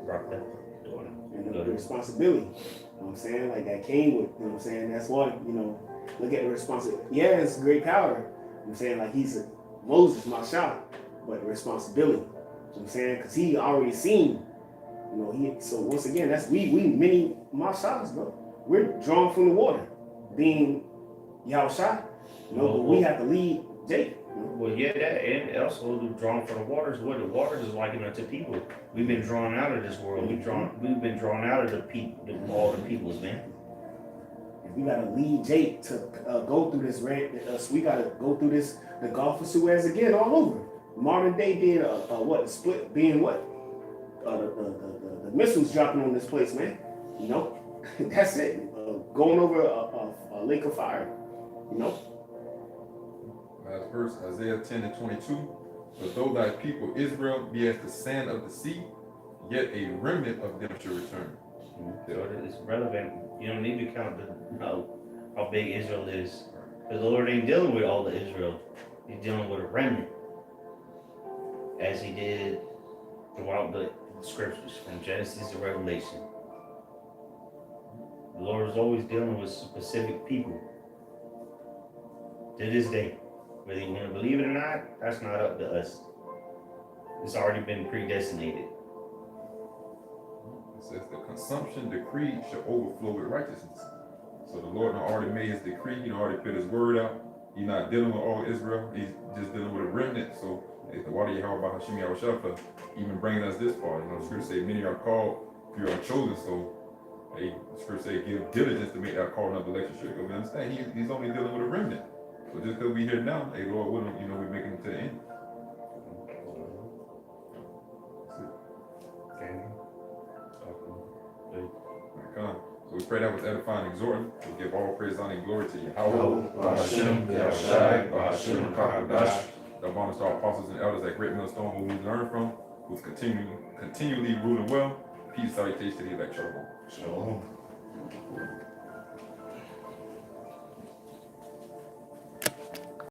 Rock that. And the responsibility, you know what I'm saying? Like that came with, you know what I'm saying? That's why, you know, look at the responsibility. Yeah, it's great power. You know what I'm saying? Like he's Moses, my shot, but the responsibility. You know what I'm saying? Because he already seen, you know, so once again, that's we many shots, bro. We're drawn from the water, being y'all shot. You know, but we have to lead Jake. Well, yeah, that and also drawn from the waters. What the waters is likened unto people. We've been drawn out of this world. We've been drawn out of the people, all the peoples, man. We gotta lead Jake to go through this we gotta go through this the Gulf of Suez again, all over. Modern day being what split being what the missiles dropping on this place, man. You know, that's it. Going over a lake of fire. You know. Last verse, Isaiah 10:22. But though thy people Israel be as the sand of the sea, yet a remnant of them shall return. So it's relevant. You don't need to count how big Israel is. Because the Lord ain't dealing with all of Israel. He's dealing with a remnant. As he did throughout the scriptures, from Genesis to Revelation. The Lord is always dealing with specific people. To this day. Whether you want to believe it or not, that's not up to us. It's already been predestinated. It says the consumption decree shall overflow with righteousness. So the Lord already made his decree. He already put his word out. He's not dealing with all Israel. He's just dealing with a remnant. So the water Yahweh Hashem Yahweh for even bringing us this far. You know, the scripture say many are called, few are chosen. So the scripture say give diligence to make that call and election sure. We understand he's only dealing with a remnant. So just because we here now, hey Lord willing, you know, we're making it to the end. So we pray that was edifying and exhorting. We give all praise, honor, and glory to Yahweh. Hashem, Yahshai, Hashem, Kakadash. The bonus to our apostles and elders at Great Millstone, who we learn from, who's continually ruling well. Peace, salutation to the elect. Shalom. Shalom.